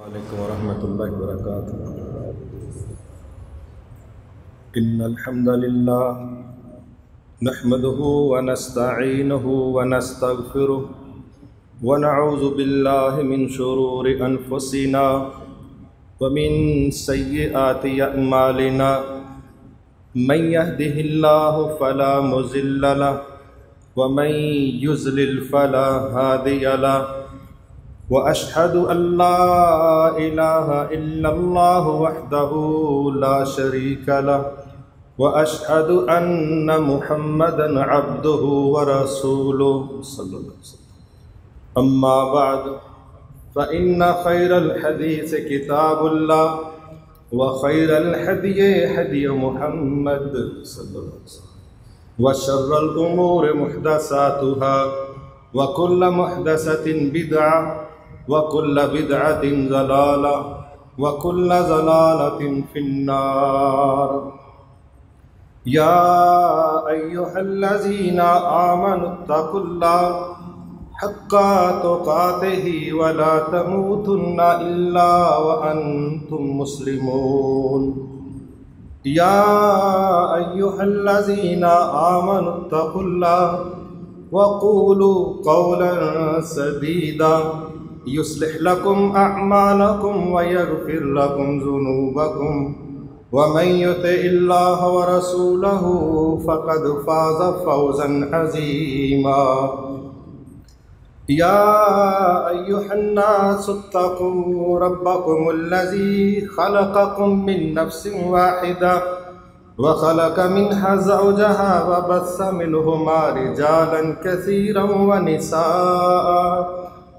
علیکم ورحمۃ اللہ وبرکاتہ۔ ان الحمد للہ نحمده ونستعینه ونستغفره ونعوذ باللہ من شرور انفسنا ومن سیئات اعمالنا من يهده الله فلا مضل له ومن يضلل فلا هادي له وأشهد أن لا إله إلا الله وحده لا شريك له وأشهد أن محمدا عبده ورسوله صلى الله عليه وسلم أما بعد فإن خير الحديث كتاب الله وخير الهدي هدي محمد صلى الله عليه وسلم وشر الأمور محدثاتها وكل محدثة بدعة وَكُلَّ بِدْعَةٍ ضَلَالَةٍ وَكُلَّ ضَلَالَةٍ فِي النَّارِ يَا أَيُّهَا الَّذِينَ آمَنُوا اتَّقُوا اللَّهَ حَقَّ تُقَاتِهِ وَلَا تَمُوتُنَّ إِلَّا وَأَنْتُمْ مُسْلِمُونَ يَا أَيُّهَا الَّذِينَ آمَنُوا اتَّقُوا اللَّهَ وَقُولُوا قَوْلًا سَدِيدًا يصلح لكم أعمالكم ويغفر لكم ذنوبكم ومن يطع الله ورسوله فقد فاز فوزا عظيما يا أيها الناس اتقوا ربكم الذي خلقكم من نفس واحدة وخلق منها زوجها وبث منهما رجالا كثيرا ونساء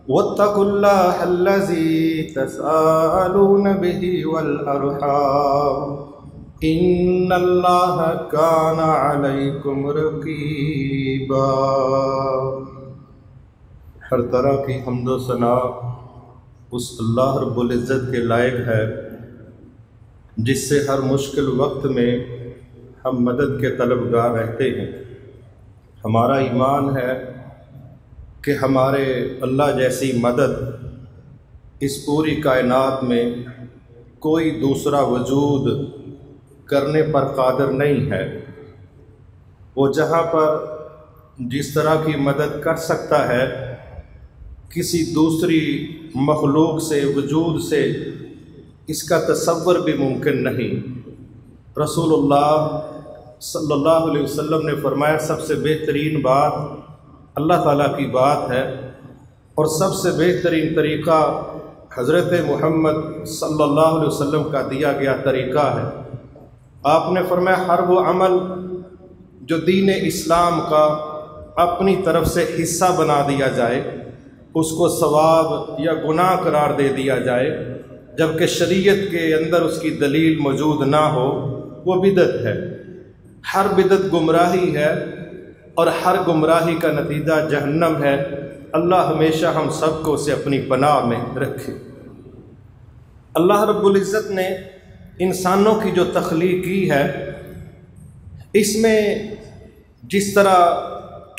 واتقوا الله الذي تساءلون به والأرحام إن الله كان عليكم رقيبا۔ ہر طرح کی حمد و ثنا اس اللہ رب العزت کے لائق ہے جس سے ہر مشکل وقت میں ہم مدد کے طلبگار رہتے ہیں۔ ہمارا ایمان ہے کہ ہمارے اللہ جیسی مدد اس پوری کائنات میں کوئی دوسرا وجود کرنے پر قادر نہیں ہے۔ وہ جہاں پر جس طرح کی مدد کر سکتا ہے کسی دوسری مخلوق سے وجود سے اس کا تصور بھی ممکن نہیں۔ رسول اللہ صلی اللہ علیہ وسلم نے فرمایا سب سے بہترین بات اللہ تعالیٰ کی بات ہے اور سب سے بہترین طریقہ حضرت محمد صلی اللہ علیہ وسلم کا دیا گیا طریقہ ہے۔ آپ نے فرمایا ہر وہ عمل جو دین اسلام کا اپنی طرف سے حصہ بنا دیا جائے اس کو ثواب یا گناہ قرار دے دیا جائے جبکہ شریعت کے اندر اس کی دلیل موجود نہ ہو وہ بدعت ہے۔ ہر بدعت گمراہی ہے اور ہر گمراہی کا نتیجہ جہنم ہے۔ اللہ ہمیشہ ہم سب کو اسے اپنی پناہ میں رکھے۔ اللہ رب العزت نے انسانوں کی جو تخلیق کی ہے اس میں جس طرح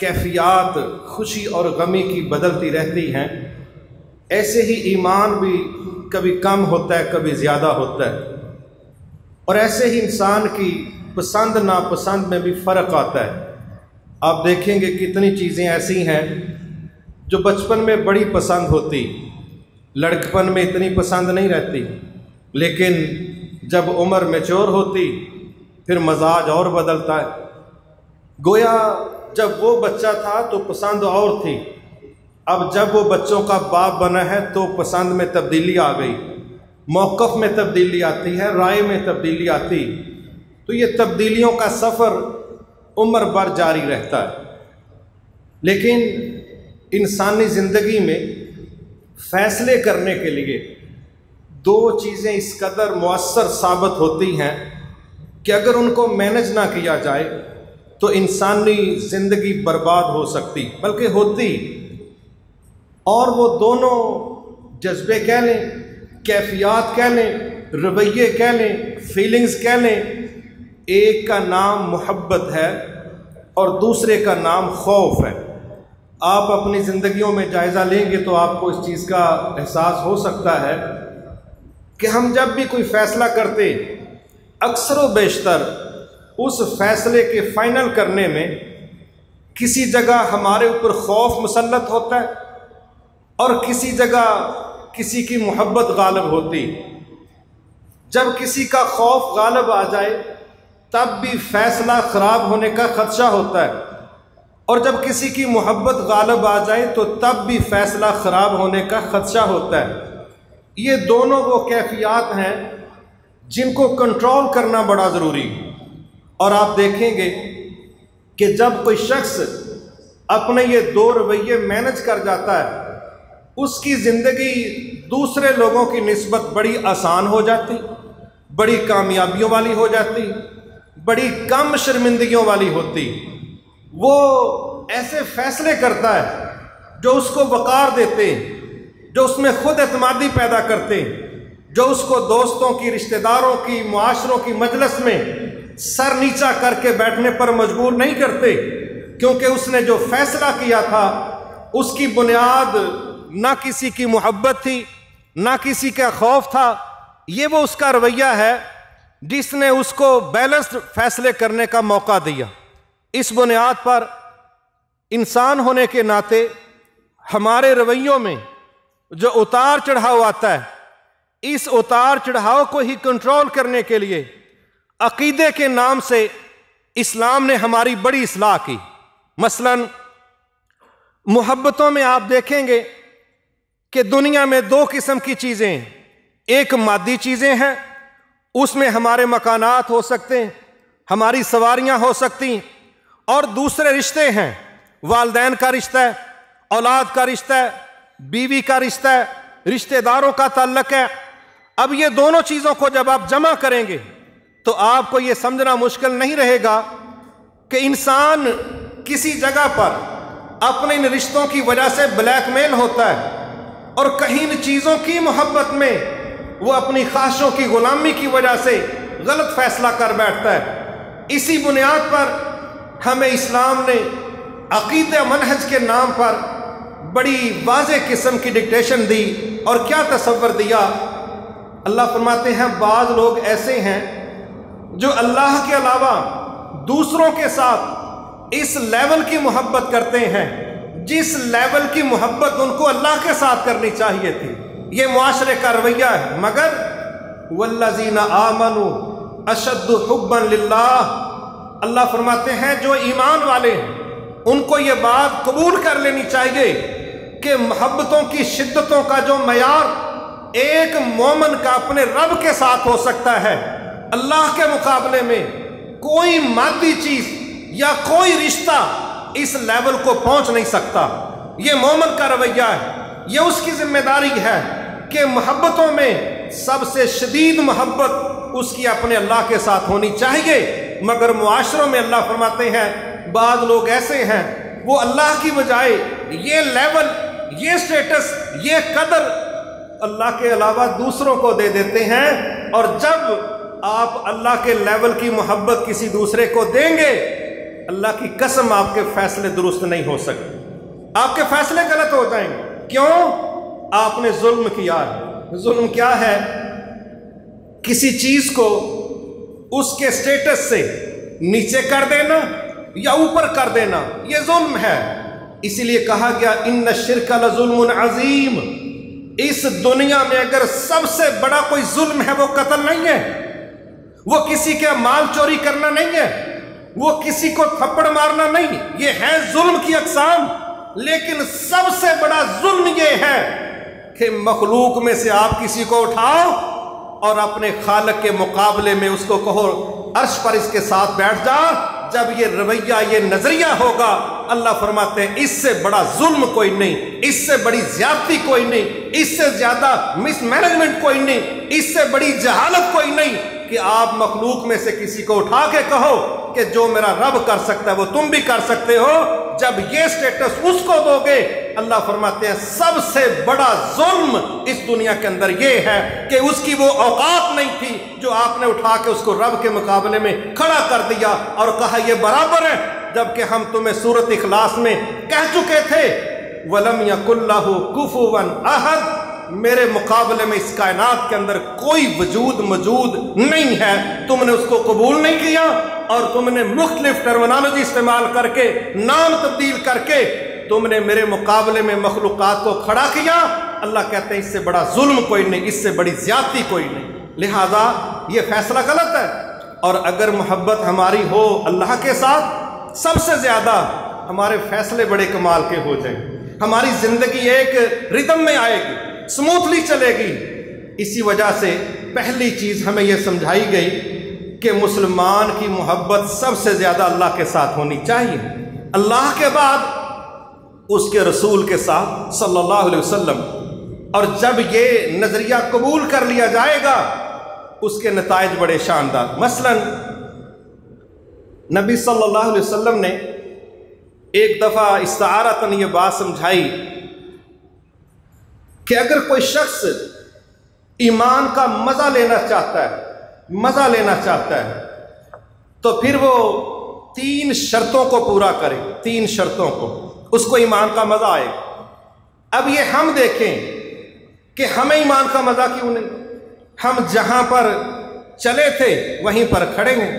کیفیات خوشی اور غمی کی بدلتی رہتی ہیں ایسے ہی ایمان بھی کبھی کم ہوتا ہے کبھی زیادہ ہوتا ہے، اور ایسے ہی انسان کی پسند ناپسند میں بھی فرق آتا ہے۔ آپ دیکھیں گے کتنی چیزیں ایسی ہیں جو بچپن میں بڑی پسند ہوتی، لڑکپن میں اتنی پسند نہیں رہتی، لیکن جب عمر میچور ہوتی پھر مزاج اور بدلتا ہے۔ گویا جب وہ بچہ تھا تو پسند اور تھی، اب جب وہ بچوں کا باپ بنا ہے تو پسند میں تبدیلی آ گئی، موقف میں تبدیلی آتی ہے، رائے میں تبدیلی آتی، تو یہ تبدیلیوں کا سفر عمر بھر جاری رہتا ہے۔ لیکن انسانی زندگی میں فیصلے کرنے کے لیے دو چیزیں اس قدر مؤثر ثابت ہوتی ہیں کہ اگر ان کو مینج نہ کیا جائے تو انسانی زندگی برباد ہو سکتی بلکہ ہوتی، اور وہ دونوں جذبے کہہ لیں، کیفیات کہہ لیں، رویے کہہ لیں، فیلنگز کہہ لیں۔ ایک کا نام محبت ہے اور دوسرے کا نام خوف ہے۔ آپ اپنی زندگیوں میں جائزہ لیں گے تو آپ کو اس چیز کا احساس ہو سکتا ہے کہ ہم جب بھی کوئی فیصلہ کرتے اکثر و بیشتر اس فیصلے کے فائنل کرنے میں کسی جگہ ہمارے اوپر خوف مسلط ہوتا ہے اور کسی جگہ کسی کی محبت غالب ہوتی۔ جب کسی کا خوف غالب آ جائے تب بھی فیصلہ خراب ہونے کا خدشہ ہوتا ہے، اور جب کسی کی محبت غالب آ جائے تو تب بھی فیصلہ خراب ہونے کا خدشہ ہوتا ہے۔ یہ دونوں وہ کیفیات ہیں جن کو کنٹرول کرنا بڑا ضروری، اور آپ دیکھیں گے کہ جب کوئی شخص اپنے یہ دو رویے مینج کر جاتا ہے اس کی زندگی دوسرے لوگوں کی نسبت بڑی آسان ہو جاتی، بڑی کامیابیوں والی ہو جاتی، بڑی کم شرمندگیوں والی ہوتی۔ وہ ایسے فیصلے کرتا ہے جو اس کو وقار دیتے، جو اس میں خود اعتمادی پیدا کرتے، جو اس کو دوستوں کی، رشتہ داروں کی، معاشروں کی مجلس میں سر نیچا کر کے بیٹھنے پر مجبور نہیں کرتے، کیونکہ اس نے جو فیصلہ کیا تھا اس کی بنیاد نہ کسی کی محبت تھی، نہ کسی کا خوف تھا۔ یہ وہ اس کا رویہ ہے جس نے اس کو بیلنسڈ فیصلے کرنے کا موقع دیا۔ اس بنیاد پر انسان ہونے کے ناطے ہمارے رویوں میں جو اتار چڑھاؤ آتا ہے، اس اتار چڑھاؤ کو ہی کنٹرول کرنے کے لیے عقیدے کے نام سے اسلام نے ہماری بڑی اصلاح کی۔ مثلا محبتوں میں آپ دیکھیں گے کہ دنیا میں دو قسم کی چیزیں ہیں، ایک مادی چیزیں ہیں، اس میں ہمارے مکانات ہو سکتے ہیں، ہماری سواریاں ہو سکتی ہیں، اور دوسرے رشتے ہیں، والدین کا رشتہ ہے، اولاد کا رشتہ ہے، بیوی کا رشتہ ہے، رشتہ داروں کا تعلق ہے۔ اب یہ دونوں چیزوں کو جب آپ جمع کریں گے تو آپ کو یہ سمجھنا مشکل نہیں رہے گا کہ انسان کسی جگہ پر اپنے ان رشتوں کی وجہ سے بلیک میل ہوتا ہے، اور کہیں ان چیزوں کی محبت میں وہ اپنی خواہشوں کی غلامی کی وجہ سے غلط فیصلہ کر بیٹھتا ہے۔ اسی بنیاد پر ہمیں اسلام نے عقیدہ منہج کے نام پر بڑی واضح قسم کی ڈکٹیشن دی، اور کیا تصور دیا۔ اللہ فرماتے ہیں بعض لوگ ایسے ہیں جو اللہ کے علاوہ دوسروں کے ساتھ اس لیول کی محبت کرتے ہیں جس لیول کی محبت ان کو اللہ کے ساتھ کرنی چاہیے تھی۔ یہ معاشرے کا رویہ ہے، مگر والذین آمنوا اشد حبا للہ، اللہ فرماتے ہیں جو ایمان والے ہیں ان کو یہ بات قبول کر لینی چاہیے کہ محبتوں کی شدتوں کا جو معیار ایک مومن کا اپنے رب کے ساتھ ہو سکتا ہے، اللہ کے مقابلے میں کوئی مادی چیز یا کوئی رشتہ اس لیول کو پہنچ نہیں سکتا۔ یہ مومن کا رویہ ہے، یہ اس کی ذمہ داری ہے کہ محبتوں میں سب سے شدید محبت اس کی اپنے اللہ کے ساتھ ہونی چاہیے۔ مگر معاشروں میں اللہ فرماتے ہیں بعض لوگ ایسے ہیں وہ اللہ کی بجائے یہ لیول، یہ سٹیٹس، یہ قدر اللہ کے علاوہ دوسروں کو دے دیتے ہیں، اور جب آپ اللہ کے لیول کی محبت کسی دوسرے کو دیں گے، اللہ کی قسم آپ کے فیصلے درست نہیں ہو سکتے، آپ کے فیصلے غلط ہو جائیں گے۔ کیوں؟ آپ نے ظلم کیا ہے۔ ظلم کیا ہے؟ کسی چیز کو اس کے سٹیٹس سے نیچے کر دینا یا اوپر کر دینا، یہ ظلم ہے۔ اسی لیے کہا گیا ان الشرک لظلم عظیم۔ اس دنیا میں اگر سب سے بڑا کوئی ظلم ہے وہ قتل نہیں ہے، وہ کسی کے مال چوری کرنا نہیں ہے، وہ کسی کو تھپڑ مارنا نہیں، یہ ہے ظلم کی اقسام۔ لیکن سب سے بڑا ظلم یہ ہے کہ مخلوق میں سے آپ کسی کو اٹھاؤ اور اپنے خالق کے مقابلے میں اس کو کہو عرش پر اس کے ساتھ بیٹھ جا۔ جب یہ رویہ، یہ نظریہ ہوگا، اللہ فرماتے ہیں اس سے بڑا ظلم کوئی نہیں، اس سے بڑی زیادتی کوئی نہیں، اس سے زیادہ مس مینجمنٹ کوئی نہیں، اس سے بڑی جہالت کوئی نہیں کہ آپ مخلوق میں سے کسی کو اٹھا کے کہو کہ جو میرا رب کر سکتا ہے وہ تم بھی کر سکتے ہو۔ جب یہ سٹیٹس اس کو دو گے، اللہ فرماتے ہیں سب سے بڑا ظلم اس دنیا کے اندر یہ ہے کہ اس کی وہ اوقات نہیں تھی جو آپ نے اٹھا کے اس کو رب کے مقابلے میں کھڑا کر دیا اور کہا یہ برابر ہے، جبکہ ہم تمہیں سورۃ اخلاص میں کہہ چکے تھے وَلَمْ يَكُنْ لَهُ كُفُوًا أَحَدٌ، میرے مقابلے میں اس کائنات کے اندر کوئی وجود موجود نہیں ہے، تم نے اس کو قبول نہیں کیا اور تم نے مختلف ٹرمینالوجی استعمال کر کے، نام تبدیل کر کے تم نے میرے مقابلے میں مخلوقات کو کھڑا کیا۔ اللہ کہتے ہیں اس سے بڑا ظلم کوئی نہیں، اس سے بڑی زیادتی کوئی نہیں، لہذا یہ فیصلہ غلط ہے۔ اور اگر محبت ہماری ہو اللہ کے ساتھ، سب سے زیادہ ہمارے فیصلے بڑے کمال کے ہو جائیں، ہماری زندگی ایک ردم میں آئے گی، سموتھلی چلے گی۔ اسی وجہ سے پہلی چیز ہمیں یہ سمجھائی گئی کہ مسلمان کی محبت سب سے زیادہ اللہ کے ساتھ ہونی چاہیے، اللہ کے بعد اس کے رسول کے ساتھ صلی اللہ علیہ وسلم۔ اور جب یہ نظریہ قبول کر لیا جائے گا اس کے نتائج بڑے شاندار۔ مثلا نبی صلی اللہ علیہ وسلم نے ایک دفعہ استعارتاً یہ بات سمجھائی کہ اگر کوئی شخص ایمان کا مزہ لینا چاہتا ہے تو پھر وہ 3 شرطوں کو پورا کرے، 3 شرطوں کو، اس کو ایمان کا مزہ آئے گا۔ اب یہ ہم دیکھیں کہ ہمیں ایمان کا مزہ کیوں نہیں؟ ہم جہاں پر چلے تھے وہیں پر کھڑے ہیں،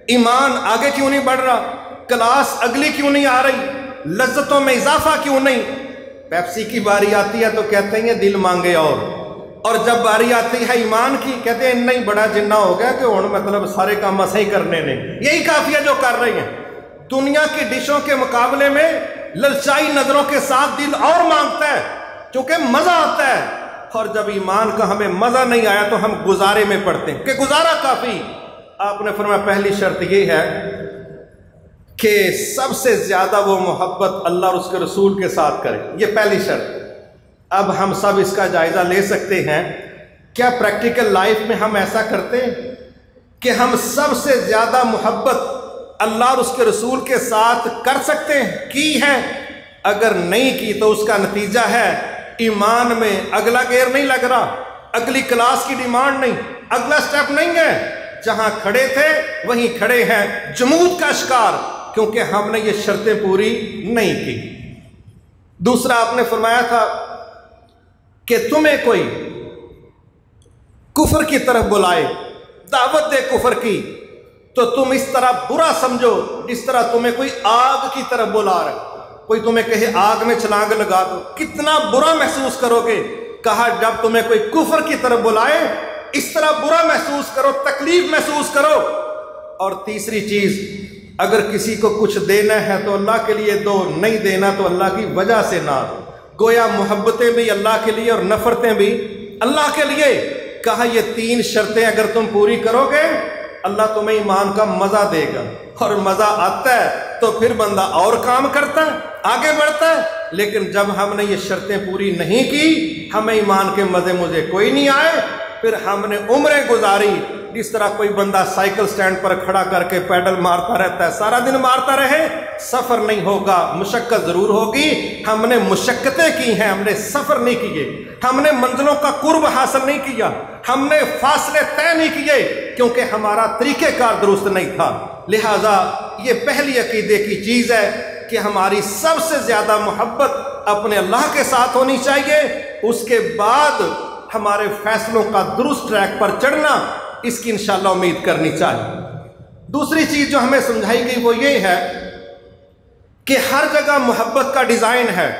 ایمان آگے کیوں نہیں بڑھ رہا؟ کلاس اگلی کیوں نہیں آ رہی؟ لذتوں میں اضافہ کیوں نہیں؟ پیپسی کی باری آتی ہے تو کہتے ہیں دل مانگے اور جب باری آتی ہے ایمان کی کہتے ہیں نہیں بڑا جنہ ہو گیا کہ ہوں مطلب سارے کام اسے ہی کرنے نے، یہی کافیہ جو کر رہی ہیں۔ دنیا کی ڈشوں کے مقابلے میں للچائی نظروں کے ساتھ دل اور مانگتا ہے کیونکہ مزہ آتا ہے، اور جب ایمان کا ہمیں مزہ نہیں آیا تو ہم گزارے میں پڑتے ہیں کہ گزارا کافی۔ آپ نے فرمایا پہلی شرط یہ ہے کہ سب سے زیادہ وہ محبت اللہ اور اس کے رسول کے ساتھ کرے، یہ پہلی شرط۔ اب ہم سب اس کا جائزہ لے سکتے ہیں، کیا پریکٹیکل لائف میں ہم ایسا کرتے ہیں کہ ہم سب سے زیادہ محبت اللہ اور اس کے رسول کے ساتھ کر سکتے ہیں؟ کی ہے؟ اگر نہیں کی تو اس کا نتیجہ ہے ایمان میں اگلا گیئر نہیں لگ رہا، اگلی کلاس کی ڈیمانڈ نہیں، اگلا سٹیپ نہیں ہے، جہاں کھڑے تھے وہیں کھڑے ہیں، جمود کا شکار، کیونکہ ہم نے یہ شرطیں پوری نہیں کی۔ دوسرا آپ نے فرمایا تھا کہ تمہیں کوئی کفر کی طرف بلائے، دعوت دے کفر کی، تو تم اس طرح برا سمجھو جس طرح تمہیں کوئی آگ کی طرف بلا رہا ہے۔ کوئی تمہیں کہے آگ میں چھلانگ لگا دو، کتنا برا محسوس کرو گے؟ کہا جب تمہیں کوئی کفر کی طرف بلائے اس طرح برا محسوس کرو، تکلیف محسوس کرو۔ اور تیسری چیز، اگر کسی کو کچھ دینا ہے تو اللہ کے لیے دو، نہیں دینا تو اللہ کی وجہ سے نہ دو۔ گویا محبتیں بھی اللہ کے لیے اور نفرتیں بھی اللہ کے لیے۔ کہا یہ 3 شرطیں اگر تم پوری کرو گے اللہ تمہیں ایمان کا مزہ دے گا، اور مزہ آتا ہے تو پھر بندہ اور کام کرتا ہے، آگے بڑھتا ہے۔ لیکن جب ہم نے یہ شرطیں پوری نہیں کی، ہمیں ایمان کے مزے کوئی نہیں آئے، پھر ہم نے عمریں گزاری جس طرح کوئی بندہ سائیکل سٹینڈ پر کھڑا کر کے پیڈل مارتا رہتا ہے، سارا دن مارتا رہے، سفر نہیں ہوگا، مشقت ضرور ہوگی۔ ہم نے مشقتیں کی ہیں، ہم نے سفر نہیں کیے، ہم نے منزلوں کا قرب حاصل نہیں کیا، ہم نے فاصلے طے نہیں کیے، کیونکہ ہمارا طریقہ کار درست نہیں تھا۔ لہٰذا یہ پہلی عقیدے کی چیز ہے کہ ہماری سب سے زیادہ محبت اپنے اللہ کے ساتھ ہونی چاہیے، اس کے بعد ہمارے فیصلوں کا درست ٹریک پر چڑھنا، اس کی انشاءاللہ امید کرنی چاہیے۔ دوسری چیز جو ہمیں سمجھائی گئی وہ یہ ہے کہ ہر جگہ محبت کا ڈیزائن ہے،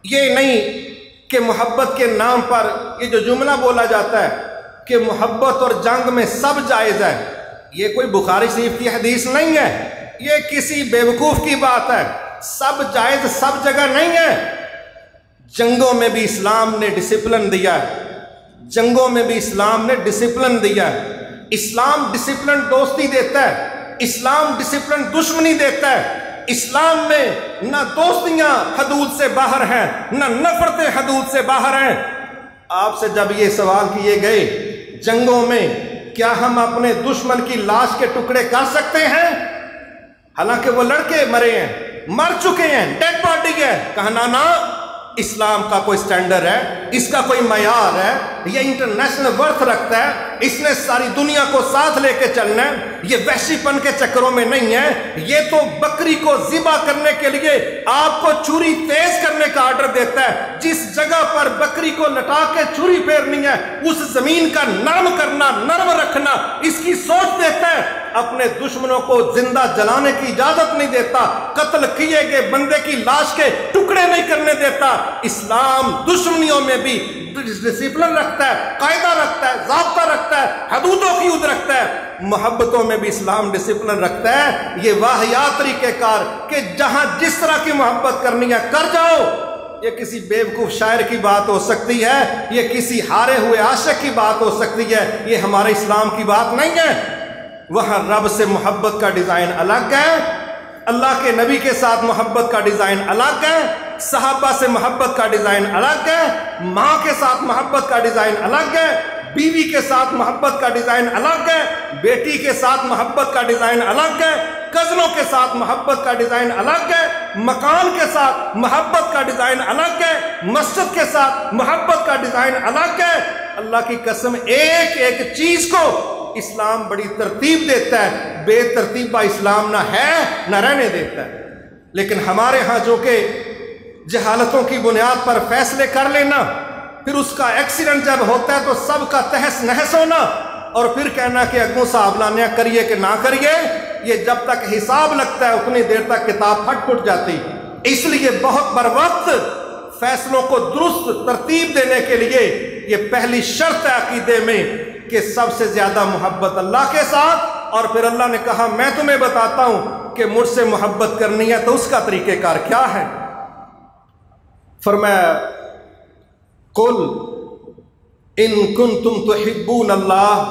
یہ نہیں کہ محبت کے نام پر یہ جو جملہ بولا جاتا ہے کہ محبت اور جنگ میں سب جائز ہے، یہ کوئی بخاری شریف کی حدیث نہیں ہے، یہ کسی بیوقوف کی بات ہے۔ سب جائز سب جگہ نہیں ہے۔ جنگوں میں بھی اسلام نے ڈسپلن دیا ہے، جنگوں میں بھی اسلام نے ڈسپلن دیا ہے۔ اسلام ڈسپلن دوستی دیتا ہے، اسلام ڈسپلن دشمنی دیتا ہے۔ اسلام میں نہ دوستیاں حدود سے باہر ہیں، نہ نفرتیں حدود سے باہر ہیں۔ آپ سے جب یہ سوال کیے گئے جنگوں میں کیا ہم اپنے دشمن کی لاش کے ٹکڑے کر سکتے ہیں؟ حالانکہ وہ لڑکے مرے ہیں، مر چکے ہیں، ڈیڈ باڈی ہے، کہا نا اسلام کا کوئی سٹینڈرڈ ہے، اس کا کوئی معیار ہے، یہ انٹرنیشنل ورتھ رکھتا ہے، اس نے ساری دنیا کو ساتھ لے کے چلنا ہے، یہ وحشی پن کے چکروں میں نہیں ہے۔ یہ تو بکری کو ذبح کرنے کے لیے آپ کو چھری تیز کرنے کا آرڈر دیتا ہے۔ جس جگہ پر بکری کو لٹا کے چھری پھیرنی ہے اس زمین کا نرم کرنا، نرم رکھنا اس کی سوچ دیتا ہے۔ اپنے دشمنوں کو زندہ جلانے کی اجازت نہیں دیتا، قتل کیے گئے بندے کی لاش کے ٹکڑے نہیں کرنے دیتا۔ اسلام دشمنیوں میں بھی ڈسپلن رکھتا ہے، قاعدہ رکھتا ہے، ضابطہ رکھتا ہے، حدودوں کی حد رکھتا ہے۔ محبتوں میں بھی اسلام ڈسپلن رکھتا ہے۔ یہ واحیات طریقہ کار کہ جہاں جس طرح کی محبت کرنی ہے کر جاؤ۔ یہ کسی بیوقوف شاعر کی بات ہو سکتی ہے، یہ کسی ہارے ہوئے عاشق کی بات ہو سکتی ہے، یہ ہمارے اسلام کی بات نہیں ہے۔ وہاں رب سے محبت کا ڈیزائن الگ ہے، اللہ کے نبی کے ساتھ محبت کا ڈیزائن الگ ہے، صحابہ سے محبت کا ڈیزائن الگ ہے، ماں کے ساتھ محبت کا ڈیزائن الگ ہے، بیوی کے ساتھ محبت کا ڈیزائن الگ ہے، بیٹی کے ساتھ محبت کا ڈیزائن الگ ہے، کزنوں کے ساتھ محبت کا ڈیزائن الگ ہے، مکان کے ساتھ محبت کا ڈیزائن الگ ہے، مسجد کے ساتھ محبت کا ڈیزائن الگ ہے۔ اللہ کی قسم ایک ایک چیز کو اسلام بڑی ترتیب دیتا ہے، بے ترتیبہ اسلام نہ ہے نہ رہنے دیتا ہے۔ لیکن ہمارے ہاں جو کہ جہالتوں کی بنیاد پر فیصلے کر لینا، پھر اس کا ایکسیڈنٹ جب ہوتا ہے تو سب کا تہس نہس ہونا، اور پھر کہنا کہ اگوں صاحب لانے کریے کہ نہ کریے، یہ جب تک حساب لگتا ہے اتنی دیر تک کتاب پھٹ پھٹ جاتی۔ اس لیے بہت بر وقت فیصلوں کو درست ترتیب دینے کے لیے یہ پہلی شرط ہے عقیدے میں کہ سب سے زیادہ محبت اللہ کے ساتھ، اور پھر اللہ نے کہا میں تمہیں بتاتا ہوں کہ مجھ سے محبت کرنی ہے تو اس کا طریقہ کار کیا ہے۔ فرمایا قل ان کنتم تحبون اللہ،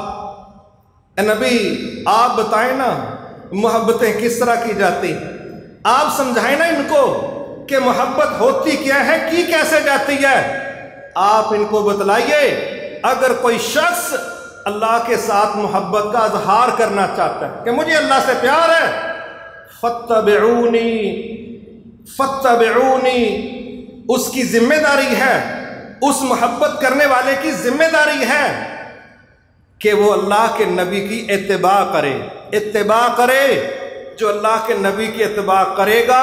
اے نبی آپ بتائیں نا محبتیں کس طرح کی جاتی، آپ سمجھائیں نا ان کو کہ محبت ہوتی کیا ہے، کی کیسے جاتی ہے، آپ ان کو بتلائیے۔ اگر کوئی شخص اللہ کے ساتھ محبت کا اظہار کرنا چاہتا ہے کہ مجھے اللہ سے پیار ہے، فاتبعونی فاتبعونی، اس کی ذمہ داری ہے، اس محبت کرنے والے کی ذمہ داری ہے کہ وہ اللہ کے نبی کی اتباع کرے۔ اتباع کرے، جو اللہ کے نبی کی اتباع کرے گا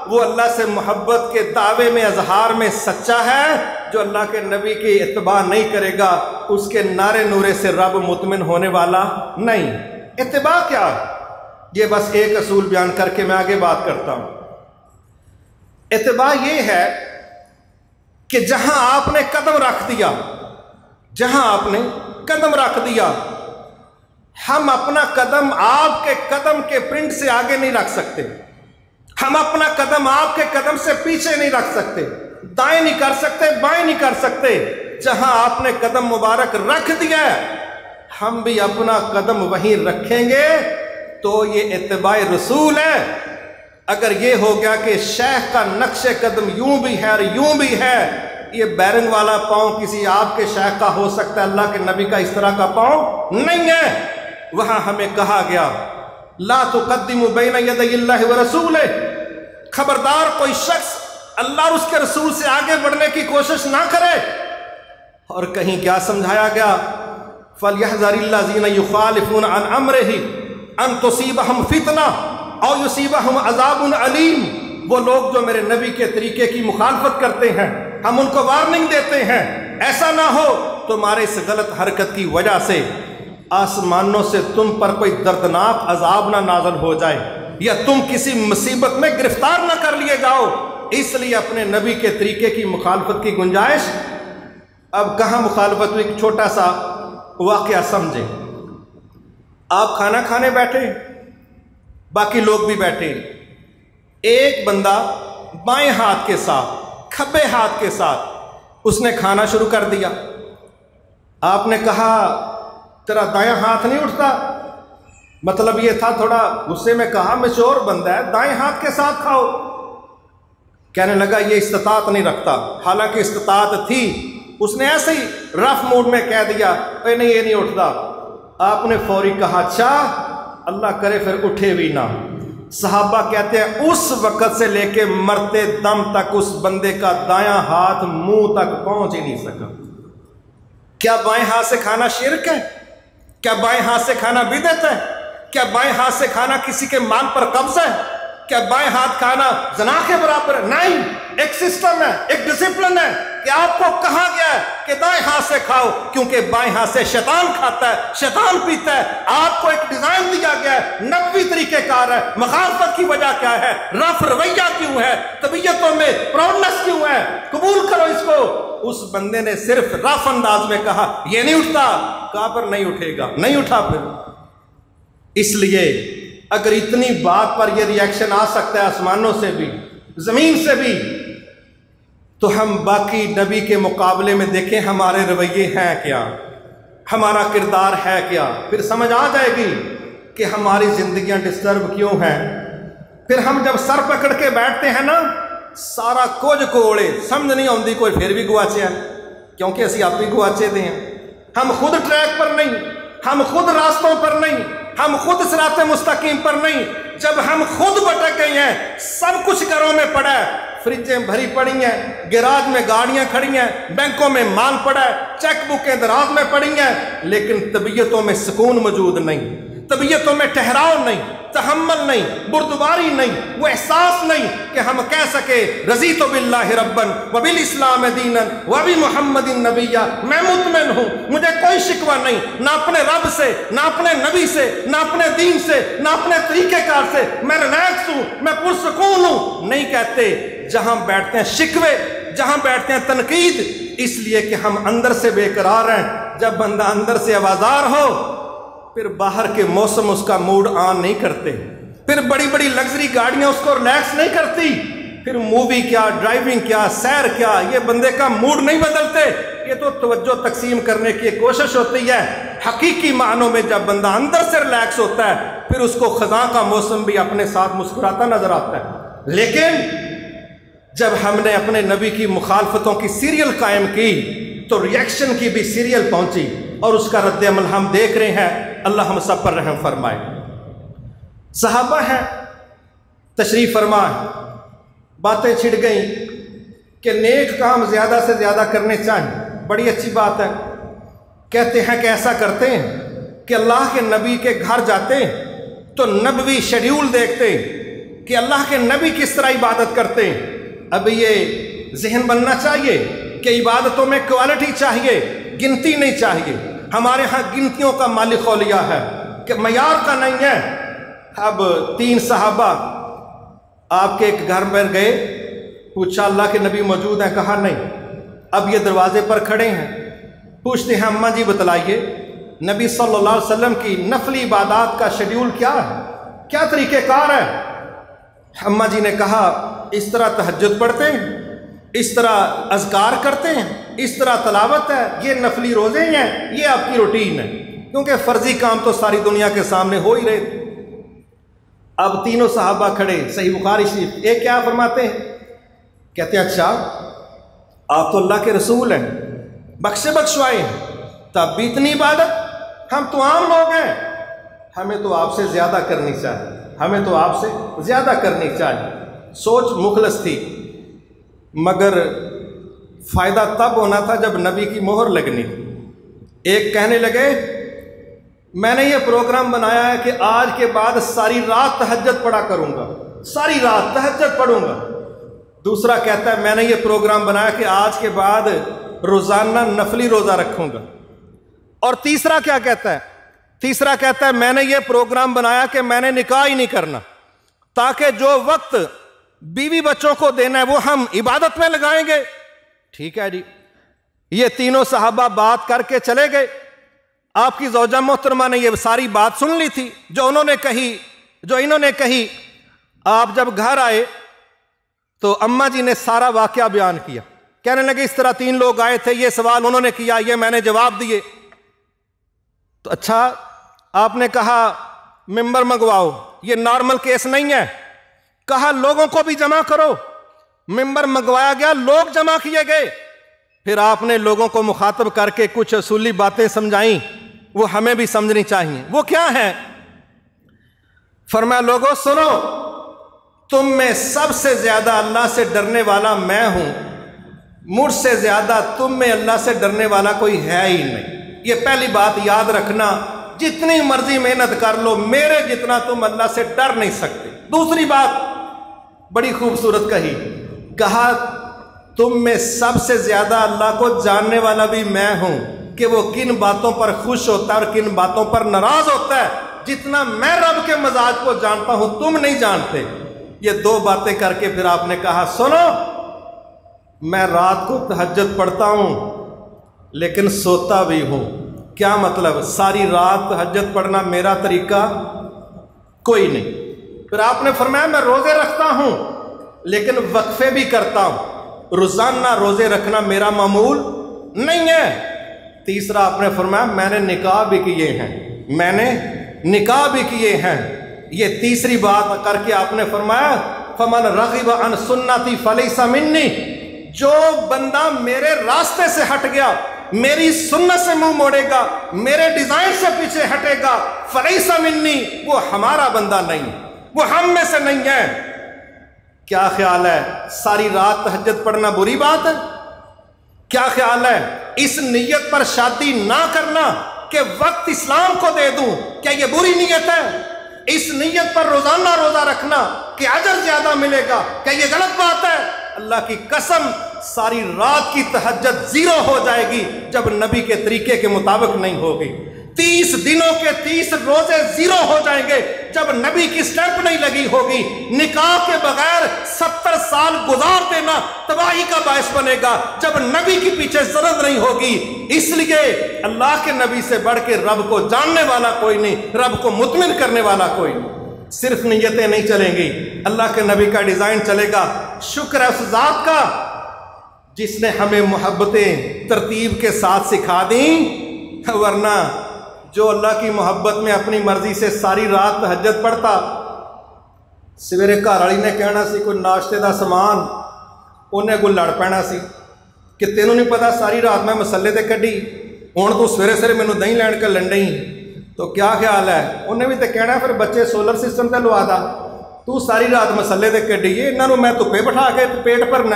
وہ اللہ سے محبت کے دعوے میں اظہار میں سچا ہے۔ جو اللہ کے نبی کی اتباع نہیں کرے گا اس کے نعرے نورے سے رب مطمئن ہونے والا نہیں۔ اتباع کیا؟ یہ بس ایک اصول بیان کر کے میں آگے بات کرتا ہوں۔ اتباع یہ ہے کہ جہاں آپ نے قدم رکھ دیا، جہاں آپ نے قدم رکھ دیا، ہم اپنا قدم آپ کے قدم کے پرنٹ سے آگے نہیں رکھ سکتے، ہم اپنا قدم آپ کے قدم سے پیچھے نہیں رکھ سکتے، دائیں نہیں کر سکتے، بائیں نہیں کر سکتے۔ جہاں آپ نے قدم مبارک رکھ دیا ہے ہم بھی اپنا قدم وہیں رکھیں گے، تو یہ اتباع رسول ہے۔ اگر یہ ہو گیا کہ شیخ کا نقش قدم یوں بھی ہے اور یوں بھی ہے، یہ بیرنگ والا پاؤں کسی آپ کے شیخ کا ہو سکتا ہے، اللہ کے نبی کا اس طرح کا پاؤں نہیں ہے۔ وہاں ہمیں کہا گیا لا تقدموا بین یدی اللہ ورسولہ، خبردار کوئی شخص اللہ اور اس کے رسول سے آگے بڑھنے کی کوشش نہ کرے۔ اور کہیں کیا سمجھایا گیا، فَلْيَحْذَرِ الَّذِينَ يُخَالِفُونَ عَنْ أَمْرِهِ أَن تُصِيبَهُمْ فِتْنَةٌ أَوْ يُصِيبَهُمْ عَذَابٌ أَلِيمٌ۔ وہ لوگ جو میرے نبی کے طریقے کی مخالفت کرتے ہیں ہم ان کو وارننگ دیتے ہیں، ایسا نہ ہو تمہارے اس غلط حرکت کی وجہ سے آسمانوں سے تم پر کوئی دردناک عذاب نہ نازل ہو جائے، یا تم کسی مصیبت میں گرفتار نہ کر لیے جاؤ۔ اس لیے اپنے نبی کے طریقے کی مخالفت کی گنجائش۔ اب کہاں مخالفت ہوئی، ایک چھوٹا سا واقعہ سمجھیں۔ آپ کھانا کھانے بیٹھے، باقی لوگ بھی بیٹھے، ایک بندہ بائیں ہاتھ کے ساتھ کھبے ہاتھ کے ساتھ اس نے کھانا شروع کر دیا۔ آپ نے کہا تیرا دائیں ہاتھ نہیں اٹھتا؟ مطلب یہ تھا، تھوڑا غصے میں کہا مچور بندہ ہے، دائیں ہاتھ کے ساتھ کھاؤ۔ کہنے لگا یہ استطاعت نہیں رکھتا، حالانکہ استطاعت تھی۔ اس نے ایسے ہی رف موڈ میں کہہ دیا اے نہیں یہ نہیں اٹھتا۔ آپ نے فوری کہا اچھا اللہ کرے پھر اٹھے بھی نہ۔ صحابہ کہتے ہیں اس وقت سے لے کے مرتے دم تک اس بندے کا دایاں ہاتھ منہ تک پہنچ ہی نہیں سکا۔ کیا بائیں ہاتھ سے کھانا شرک ہے؟ کیا بائیں ہاتھ سے کھانا بدعت ہے؟ کیا بائیں ہاتھ سے کھانا کسی کے مال پر قبضہ ہے؟ کیا بائیں ہاتھ کھانا زنا کے برابر ہے؟ نہیں، ایک سسٹم ہے، ایک ڈسپلن ہے کہ آپ کو کہا گیا ہے کہ دائیں ہاتھ سے کھاؤ، کیونکہ بائیں ہاتھ سے شیطان کھاتا ہے، شیطان پیتا ہے۔ آپ کو ایک ڈیزائن دیا گیا ہے، نبوی طریقہ کار ہے۔ مخالفت کی وجہ کیا ہے؟ رف رویہ کیوں ہے؟ طبیعتوں میں پراؤڈنس کیوں ہے؟ قبول کرو اس کو۔ اس بندے نے صرف رف انداز میں کہا یہ نہیں اٹھتا، کہا پر نہیں اٹھے گا، نہیں اٹھا پھر۔ اس لیے اگر اتنی بات پر یہ ری ایکشن آ سکتا ہے آسمانوں سے بھی، زمین سے بھی، تو ہم باقی نبی کے مقابلے میں دیکھیں ہمارے رویے ہیں کیا، ہمارا کردار ہے کیا، پھر سمجھ آ جائے گی کہ ہماری زندگیاں ڈسٹرب کیوں ہیں۔ پھر ہم جب سر پکڑ کے بیٹھتے ہیں نا، سارا کچھ کوڑے سمجھ نہیں آتی، کوئی پھر بھی گواچے ہیں، کیونکہ اسی آپ بھی گواچے دے ہیں۔ ہم خود ٹریک پر نہیں، ہم خود راستوں پر نہیں، ہم خود صراط مستقیم پر نہیں۔ جب ہم خود بھٹک گئے ہیں، سب کچھ گھروں میں پڑا ہے، فریجیں بھری پڑی ہیں، گیراج میں گاڑیاں کھڑی ہیں، بینکوں میں مال پڑا ہے، چیک بکیں دراز میں پڑی ہیں، لیکن طبیعتوں میں سکون موجود نہیں، طبیعتوں میں ٹھہراؤ نہیں، تحمل نہیں، بردباری نہیں، وہ احساس نہیں کہ ہم کہہ سکے رضیت باللہ ربن وبالاسلام دینا وبمحمد نبیا۔ میں مطمئن ہوں، مجھے کوئی شکوہ نہیں، نہ اپنے رب سے، نہ اپنے نبی سے، نہ اپنے دین سے، نہ اپنے طریقہ کار سے۔ میں ریلیکس ہوں، میں پرسکون ہوں۔ نہیں کہتے، جہاں بیٹھتے ہیں شکوے، جہاں بیٹھتے ہیں تنقید، اس لیے کہ ہم اندر سے بے قرار ہیں۔ جب بندہ اندر سے آوازار ہو، پھر باہر کے موسم اس کا موڈ آن نہیں کرتے، پھر بڑی بڑی لگژری گاڑیاں اس کو ریلیکس نہیں کرتی، پھر مووی کیا، ڈرائیونگ کیا، سیر کیا، یہ بندے کا موڈ نہیں بدلتے۔ یہ تو توجہ تقسیم کرنے کی کوشش ہوتی ہے۔ حقیقی معنوں میں جب بندہ اندر سے ریلیکس ہوتا ہے، پھر اس کو خزاں کا موسم بھی اپنے ساتھ مسکراتا نظر آتا ہے۔ لیکن جب ہم نے اپنے نبی کی مخالفتوں کی سیریل قائم کی تو ریئیکشن کی بھی سیریل پہنچی، اور اس کا رد عمل ہم دیکھ رہے ہیں۔ اللہ ہم سب پر رحم فرمائے۔ صحابہ ہیں، تشریف فرما ہے، باتیں چھڑ گئیں کہ نیک کام زیادہ سے زیادہ کرنے چاہیے، بڑی اچھی بات ہے۔ کہتے ہیں کہ ایسا کرتے ہیں کہ اللہ کے نبی کے گھر جاتے ہیں تو نبوی شیڈیول دیکھتے ہیں کہ اللہ کے نبی کس طرح عبادت کرتے ہیں۔ اب یہ ذہن بننا چاہیے کہ عبادتوں میں کوالٹی چاہیے، گنتی نہیں چاہیے۔ ہمارے ہاں گنتیوں کا مالی خولیہ ہے کہ معیار کا نہیں ہے۔ اب 3 صحابہ آپ کے ایک گھر پر گئے، پوچھا اللہ کے نبی موجود ہیں؟ کہا نہیں۔ اب یہ دروازے پر کھڑے ہیں، پوچھتے ہیں اماں جی بتلائیے نبی صلی اللہ علیہ وسلم کی نفلی عبادات کا شیڈیول کیا ہے، کیا طریقہ کار ہے؟ اماں جی نے کہا اس طرح تہجد پڑھتے ہیں، اس طرح اذکار کرتے ہیں، اس طرح تلاوت ہے، یہ نفلی روزے ہیں، یہ آپ کی روٹین ہے، کیونکہ فرضی کام تو ساری دنیا کے سامنے ہو ہی رہے۔ اب تینوں صحابہ کھڑے، صحیح بخاری شریف، ایک کیا فرماتے ہیں؟ کہتے ہیں اچھا آپ تو اللہ کے رسول ہیں، بخشے بخشوائے ہیں، تب بھی اتنی عبادت؟ ہم تو عام لوگ ہیں، ہمیں تو آپ سے زیادہ کرنی چاہیے، ہمیں تو آپ سے زیادہ کرنی چاہیے۔ سوچ مخلص تھی، مگر فائدہ تب ہونا تھا جب نبی کی مہر لگنی تھی۔ ایک کہنے لگے میں نے یہ پروگرام بنایا ہے کہ آج کے بعد ساری رات تہجد پڑھا کروں گا، ساری رات تہجد پڑھوں گا۔ دوسرا کہتا ہے میں نے یہ پروگرام بنایا کہ آج کے بعد روزانہ نفلی روزہ رکھوں گا۔ اور تیسرا کیا کہتا ہے؟ تیسرا کہتا ہے میں نے یہ پروگرام بنایا کہ میں نے نکاح ہی نہیں کرنا، تاکہ جو وقت بیوی بچوں کو دینا ہے وہ ہم عبادت میں لگائیں گے۔ ٹھیک ہے جی۔ یہ تینوں صحابہ بات کر کے چلے گئے۔ آپ کی زوجہ محترمہ نے یہ ساری بات سن لی تھی جو انہوں نے کہی، جو انہوں نے کہی۔ آپ جب گھر آئے تو اماں جی نے سارا واقعہ بیان کیا، کہنے لگے اس طرح 3 لوگ آئے تھے، یہ سوال انہوں نے کیا، یہ میں نے جواب دیے۔ تو اچھا آپ نے کہا ممبر منگواؤ، یہ نارمل کیس نہیں ہے۔ کہا لوگوں کو بھی جمع کرو، ممبر منگوایا گیا، لوگ جمع کیے گئے۔ پھر آپ نے لوگوں کو مخاطب کر کے کچھ اصولی باتیں سمجھائیں، وہ ہمیں بھی سمجھنی چاہیے۔ وہ کیا ہیں؟ فرمایا لوگوں سنو، تم میں سب سے زیادہ اللہ سے ڈرنے والا میں ہوں، مجھ سے زیادہ تم میں اللہ سے ڈرنے والا کوئی ہے ہی نہیں۔ یہ پہلی بات یاد رکھنا، جتنی مرضی محنت کر لو، میرے جتنا تم اللہ سے ڈر نہیں سکتے۔ دوسری بات بڑی خوبصورت کہا تم میں سب سے زیادہ اللہ کو جاننے والا بھی میں ہوں کہ وہ کن باتوں پر خوش ہوتا ہے اور کن باتوں پر ناراض ہوتا ہے۔ جتنا میں رب کے مزاج کو جانتا ہوں تم نہیں جانتے۔ یہ دو باتیں کر کے پھر آپ نے کہا سنو، میں رات کو تہجد پڑھتا ہوں لیکن سوتا بھی ہوں۔ کیا مطلب؟ ساری رات تہجد پڑھنا میرا طریقہ کوئی نہیں۔ پھر آپ نے فرمایا میں روزے رکھتا ہوں لیکن وقفے بھی کرتا ہوں، روزانہ روزے رکھنا میرا معمول نہیں ہے۔ تیسرا آپ نے فرمایا میں نے نکاح بھی کیے ہیں، میں نے نکاح بھی کیے ہیں۔ یہ تیسری بات کر کے آپ نے فرمایا فمن رغب عن سنتی فلیس منی، جو بندہ میرے راستے سے ہٹ گیا، میری سنت سے منہ موڑے گا، میرے ڈیزائن سے پیچھے ہٹے گا، فلیس منی، وہ ہمارا بندہ نہیں، وہ ہم میں سے نہیں ہے۔ کیا خیال ہے ساری رات تہجد پڑھنا بری بات ہے؟ کیا خیال ہے اس نیت پر شادی نہ کرنا کہ وقت اسلام کو دے دوں، کیا یہ بری نیت ہے؟ اس نیت پر روزانہ روزہ رکھنا کہ اجر زیادہ ملے گا، کیا یہ غلط بات ہے؟ اللہ کی قسم ساری رات کی تہجد زیرو ہو جائے گی جب نبی کے طریقے کے مطابق نہیں ہوگی۔ 30 دنوں کے 30 روزے زیرو ہو جائیں گے جب نبی کی سٹیمپ نہیں لگی ہوگی۔ نکاح کے بغیر 70 سال گزار دینا تباہی کا باعث بنے گا جب نبی کی پیچھے سند نہیں ہوگی۔ اس لیے اللہ کے نبی سے بڑھ کے رب کو جاننے والا کوئی نہیں، رب کو مطمئن کرنے والا کوئی نہیں۔ صرف نیتیں نہیں چلیں گی، اللہ کے نبی کا ڈیزائن چلے گا۔ شکر ہے اس ذات کا جس نے ہمیں محبتیں ترتیب کے ساتھ سکھا دیں، ورنہ جو اللہ کی محبت میں اپنی مرضی سے ساری رات تہجد پڑھتا، سویرے گھر والی نے کہنا سی کوئی ناشتے دا سامان، انہیں کوئی لڑ پینا سی کہ تینوں نہیں پتا ساری رات میں مسلے تے کڈی، ہوں تو سویرے سویرے مینوں دہی لین کے لنڈی، تو کیا خیال ہے؟ انہیں بھی تو کہنا پھر بچے سولر سسٹم تے لوا دا، تو ساری رات مسلے تے کڈی، انہوں میں دھوپے بٹھا کے پیٹ بھرنا،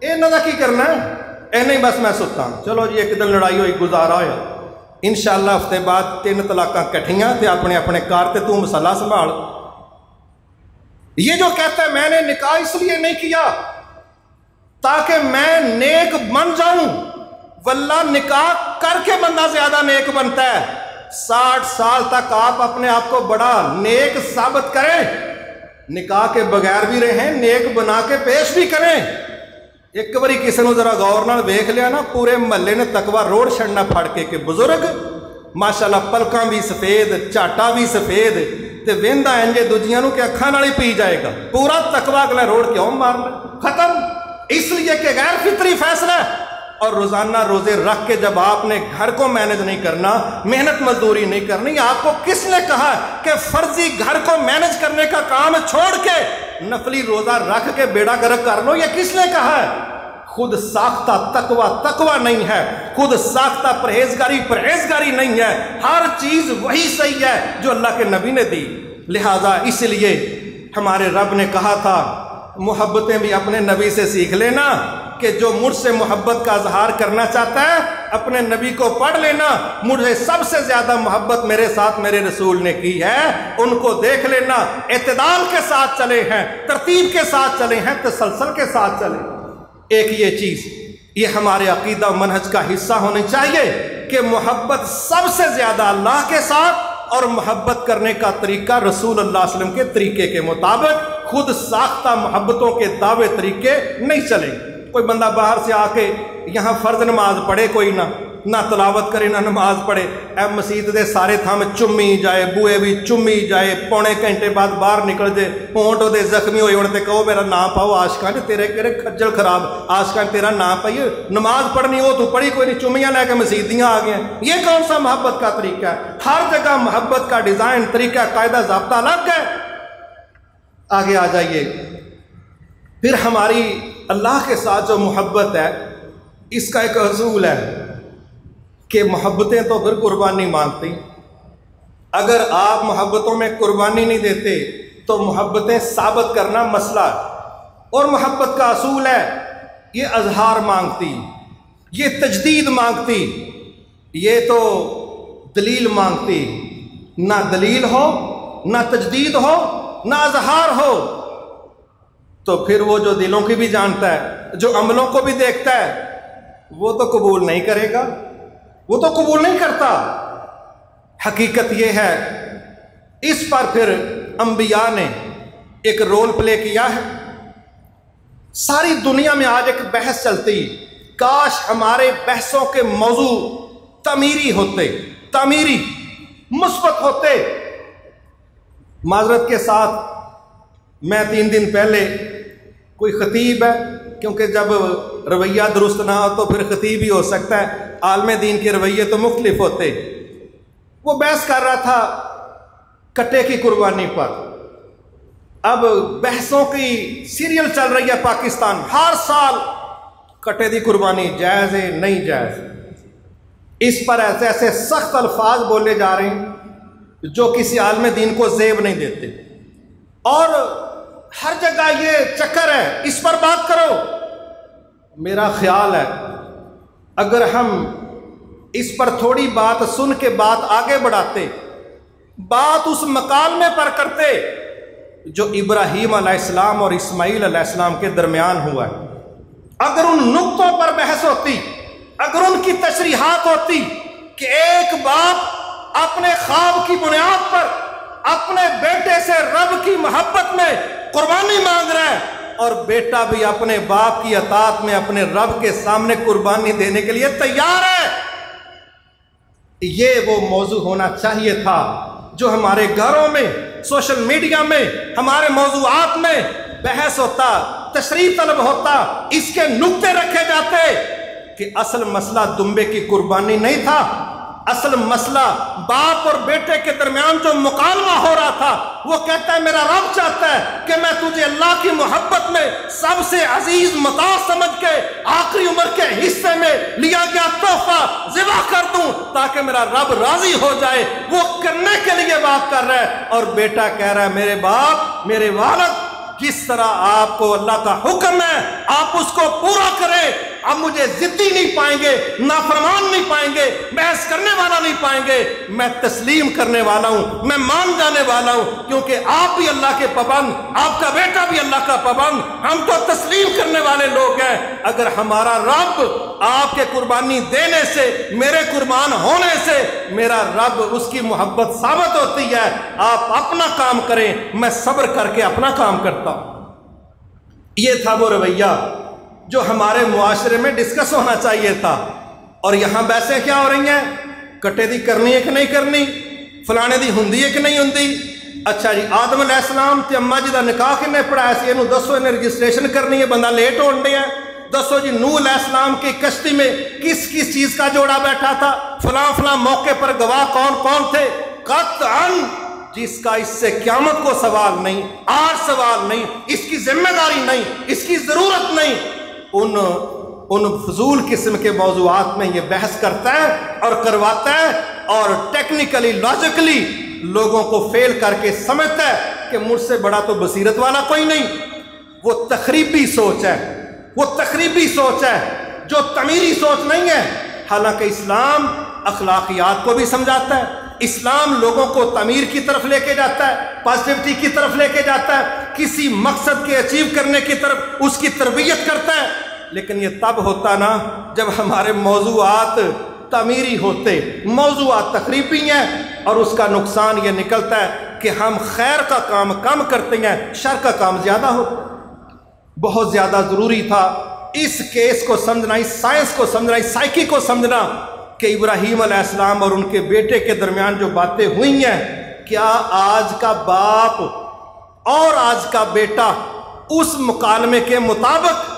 انہوں دا کی کرنا ہے؟ اے نہیں بس میں ستا۔ چلو جی ایک دن لڑائی ہوئی، گزارا ہوا، انشاءاللہ ہفتے بعد 3 طلاقاں کٹھیاں تے اپنے اپنے کار تے تو مسئلہ سنبھال۔ یہ جو کہتا ہے میں نے نکاح اس لیے نہیں کیا تاکہ میں نیک بن جاؤں، واللہ نکاح کر کے بندہ زیادہ نیک بنتا ہے۔ 60 سال تک آپ اپنے آپ کو بڑا نیک ثابت کریں، نکاح کے بغیر بھی رہیں، نیک بنا کے پیش بھی کریں۔ ایک باری کسی نے ذرا غور نال ویکھ لیا نا، پورے محلے نے تقوی روڑ چھڑنا پھڑ کے کہ بزرگ ماشاءاللہ پلکاں بھی سفید، چاٹا بھی سفید، تے ویندا انجے دوجیاں نو کہ اکھاں نال ہی پی جائے گا، پورا تقوی اگلا روڑ کیوں مارنا؟ ختم۔ اس لیے کہ غیر فطری فیصلہ ہے۔ اور روزانہ روزے رکھ کے جب آپ نے گھر کو مینج نہیں کرنا، محنت مزدوری نہیں کرنی، آپ کو کس نے کہا کہ فرضی گھر کو مینج کرنے کا کام چھوڑ کے نفلی روزہ رکھ کے بیڑا گرک کر لو؟ یہ کس نے کہا ہے؟ خود ساختہ تقوی نہیں ہے، خود ساختہ پرہیزگاری نہیں ہے۔ ہر چیز وہی صحیح ہے جو اللہ کے نبی نے دی۔ لہٰذا اس لیے ہمارے رب نے کہا تھا محبتیں بھی اپنے نبی سے سیکھ لینا، کہ جو مجھ سے محبت کا اظہار کرنا چاہتا ہے اپنے نبی کو پڑھ لینا، مجھے سب سے زیادہ محبت میرے ساتھ میرے رسول نے کی ہے، ان کو دیکھ لینا۔ اعتدال کے ساتھ چلے ہیں، ترتیب کے ساتھ چلے ہیں، تسلسل کے ساتھ چلے۔ ایک یہ چیز یہ ہمارے عقیدہ منہج کا حصہ ہونی چاہیے کہ محبت سب سے زیادہ اللہ کے ساتھ، اور محبت کرنے کا طریقہ رسول اللہ علیہ وسلم کے طریقے کے مطابق، خود ساختہ محبتوں کے دعوے طریقے نہیں چلیں۔ کوئی بندہ باہر سے آ کے یہاں فرض نماز پڑھے کوئی نہ تلاوت کرے نہ نماز پڑھے، اے مسجد دے سارے تھم چمی جائے، بوئے بھی چمی جائے، پونے گھنٹے بعد باہر نکل جائے، ہونٹ دے زخمی ہوئے ہونے تے کہو میرا نام پاؤ عاشقاں جی تیرے کہڑے کھجل خراب عاشقاں تیرا نام پائیے، نماز پڑھنی ہو تو پڑھی کوئی نہیں، چمیاں لے کے مسجدیاں آ گئے۔ یہ کون سا محبت کا طریقہ ہے؟ ہر جگہ محبت کا ڈیزائن، طریقہ، قاعدہ، ضابطہ الگ ہے۔ آگے آ جائیے، پھر ہماری اللہ کے ساتھ جو محبت ہے اس کا ایک اصول ہے کہ محبتیں تو پھر قربانی مانگتی۔ اگر آپ محبتوں میں قربانی نہیں دیتے تو محبتیں ثابت کرنا مسئلہ ہے، اور محبت کا اصول ہے یہ اظہار مانگتی، یہ تجدید مانگتی، یہ تو دلیل مانگتی۔ نہ دلیل ہو، نہ تجدید ہو، نہ اظہار ہو، تو پھر وہ جو دلوں کی بھی جانتا ہے، جو عملوں کو بھی دیکھتا ہے، وہ تو قبول نہیں کرے گا، وہ تو قبول نہیں کرتا۔ حقیقت یہ ہے، اس پر پھر انبیاء نے ایک رول پلے کیا ہے۔ ساری دنیا میں آج ایک بحث چلتی، کاش ہمارے بحثوں کے موضوع تعمیری ہوتے، تعمیری مثبت ہوتے۔ معذرت کے ساتھ میں 3 دن پہلے، کوئی خطیب ہے، کیونکہ جب رویہ درست نہ ہو تو پھر خطیب ہی ہو سکتا ہے، عالم دین کے رویے تو مختلف ہوتے، وہ بحث کر رہا تھا کٹے کی قربانی پر۔ اب بحثوں کی سیریل چل رہی ہے پاکستان، ہر سال کٹے دی قربانی جائز ہے نہیں جائز، اس پر ایسے ایسے سخت الفاظ بولے جا رہے ہیں جو کسی عالم دین کو زیب نہیں دیتے، اور ہر جگہ یہ چکر ہے اس پر بات کرو۔ میرا خیال ہے اگر ہم اس پر تھوڑی بات سن کے بات آگے بڑھاتے، بات اس مکالمے پر کرتے جو ابراہیم علیہ السلام اور اسماعیل علیہ السلام کے درمیان ہوا ہے، اگر ان نقطوں پر بحث ہوتی، اگر ان کی تشریحات ہوتی کہ ایک باپ اپنے خواب کی بنیاد پر اپنے بیٹے سے رب کی محبت میں قربانی مانگ رہا ہے، اور بیٹا بھی اپنے باپ کی اطاعت میں اپنے رب کے سامنے قربانی دینے کے لیے تیار ہے، یہ وہ موضوع ہونا چاہیے تھا جو ہمارے گھروں میں، سوشل میڈیا میں، ہمارے موضوعات میں بحث ہوتا، تشریح طلب ہوتا، اس کے نقطے رکھے جاتے کہ اصل مسئلہ دمبے کی قربانی نہیں تھا، اصل مسئلہ باپ اور بیٹے کے درمیان جو مکالمہ ہو رہا تھا، وہ کہتا ہے میرا رب چاہتا ہے کہ میں تجھے اللہ کی محبت میں سب سے عزیز متاع سمجھ کے آخری عمر کے حصے میں لیا گیا تحفہ ذبح کر دوں تاکہ میرا رب راضی ہو جائے، وہ کرنے کے لیے بات کر رہا ہے۔ اور بیٹا کہہ رہا ہے میرے باپ، میرے والد، جس طرح آپ کو اللہ کا حکم ہے آپ اس کو پورا کریں، اب مجھے ضدی نہیں پائیں گے، نافرمان نہیں پائیں گے، بحث کرنے والا نہیں پائیں گے، میں تسلیم کرنے والا ہوں، میں مان جانے والا ہوں، کیونکہ آپ بھی اللہ کے پابند، آپ کا بیٹا بھی اللہ کا پابند، ہم تو تسلیم کرنے والے لوگ ہیں۔ اگر ہمارا رب آپ کے قربانی دینے سے، میرے قربان ہونے سے میرا رب اس کی محبت ثابت ہوتی ہے، آپ اپنا کام کریں، میں صبر کر کے اپنا کام کرتا ہوں۔ یہ تھا وہ رویہ جو ہمارے معاشرے میں ڈسکس ہونا چاہیے تھا، اور یہاں بحثیں کیا ہو رہی ہیں؟ کٹے دی کرنی ہے کہ نہیں کرنی، فلانے دی ہوندی ہے کہ نہیں ہوندی۔ اچھا جی، آدم علیہ السلام تے اماں جی دا نکاح کنے پڑھایا سی، انہوں دسو انہیں رجسٹریشن کرنی ہے، بندہ لیٹ ہون ڈیا ہے۔ دسو جی، نوح علیہ السلام کی کشتی میں کس کس چیز کا جوڑا بیٹھا تھا، فلاں فلاں موقع پر گواہ کون کون تھے۔ قطعاً جس کا اس سے قیامت کو سوال نہیں، آج سوال نہیں، اس کی ذمہ داری نہیں، اس کی ضرورت نہیں، ان فضول قسم کے موضوعات میں یہ بحث کرتا ہے اور کرواتا ہے، اور ٹیکنیکلی لاجیکلی لوگوں کو فیل کر کے سمجھتا ہے کہ مجھ سے بڑا تو بصیرت والا کوئی نہیں۔ وہ تخریبی سوچ ہے، وہ تخریبی سوچ ہے جو تعمیری سوچ نہیں ہے۔ حالانکہ اسلام اخلاقیات کو بھی سمجھاتا ہے، اسلام لوگوں کو تعمیر کی طرف لے کے جاتا ہے، پازیٹیوٹی کی طرف لے کے جاتا ہے، کسی مقصد کے اچیو کرنے کی طرف اس کی تربیت کرتا ہے۔ لیکن یہ تب ہوتا نا جب ہمارے موضوعات تعمیری ہوتے، موضوعات تخریبی ہیں، اور اس کا نقصان یہ نکلتا ہے کہ ہم خیر کا کام کم کرتے ہیں، شر کا کام زیادہ ہوتا ہے۔ بہت زیادہ ضروری تھا اس کیس کو سمجھنا، اس سائنس کو سمجھنا، اس سائیکی کو سمجھنا کہ ابراہیم علیہ السلام اور ان کے بیٹے کے درمیان جو باتیں ہوئی ہیں، کیا آج کا باپ اور آج کا بیٹا اس مکالمے کے مطابق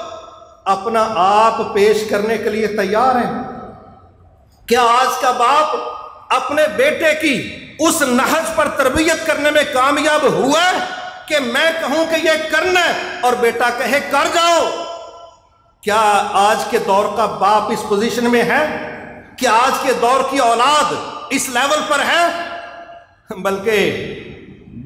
اپنا آپ پیش کرنے کے لیے تیار ہیں؟ کیا آج کا باپ اپنے بیٹے کی اس نہج پر تربیت کرنے میں کامیاب ہوا ہے کہ میں کہوں کہ یہ کرنا ہے اور بیٹا کہے کر جاؤ؟ کیا آج کے دور کا باپ اس پوزیشن میں ہے؟ کیا آج کے دور کی اولاد اس لیول پر ہے؟ بلکہ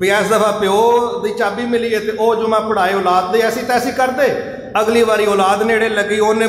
ਵੀ ਇਸ ਦਫਾ ਪਿਓ ਦੀ ਚਾਬੀ ਮਿਲੀ ਹੈ ਤੇ ਉਹ ਜੁਮਾ ਪੜਾਏ ਔਲਾਦ ਦੇ, ਐਸੀ ਤੈਸੀ ਕਰਦੇ। ਅਗਲੀ ਵਾਰੀ ਔਲਾਦ ਨੇੜੇ ਲੱਗੀ, ਉਹਨੇ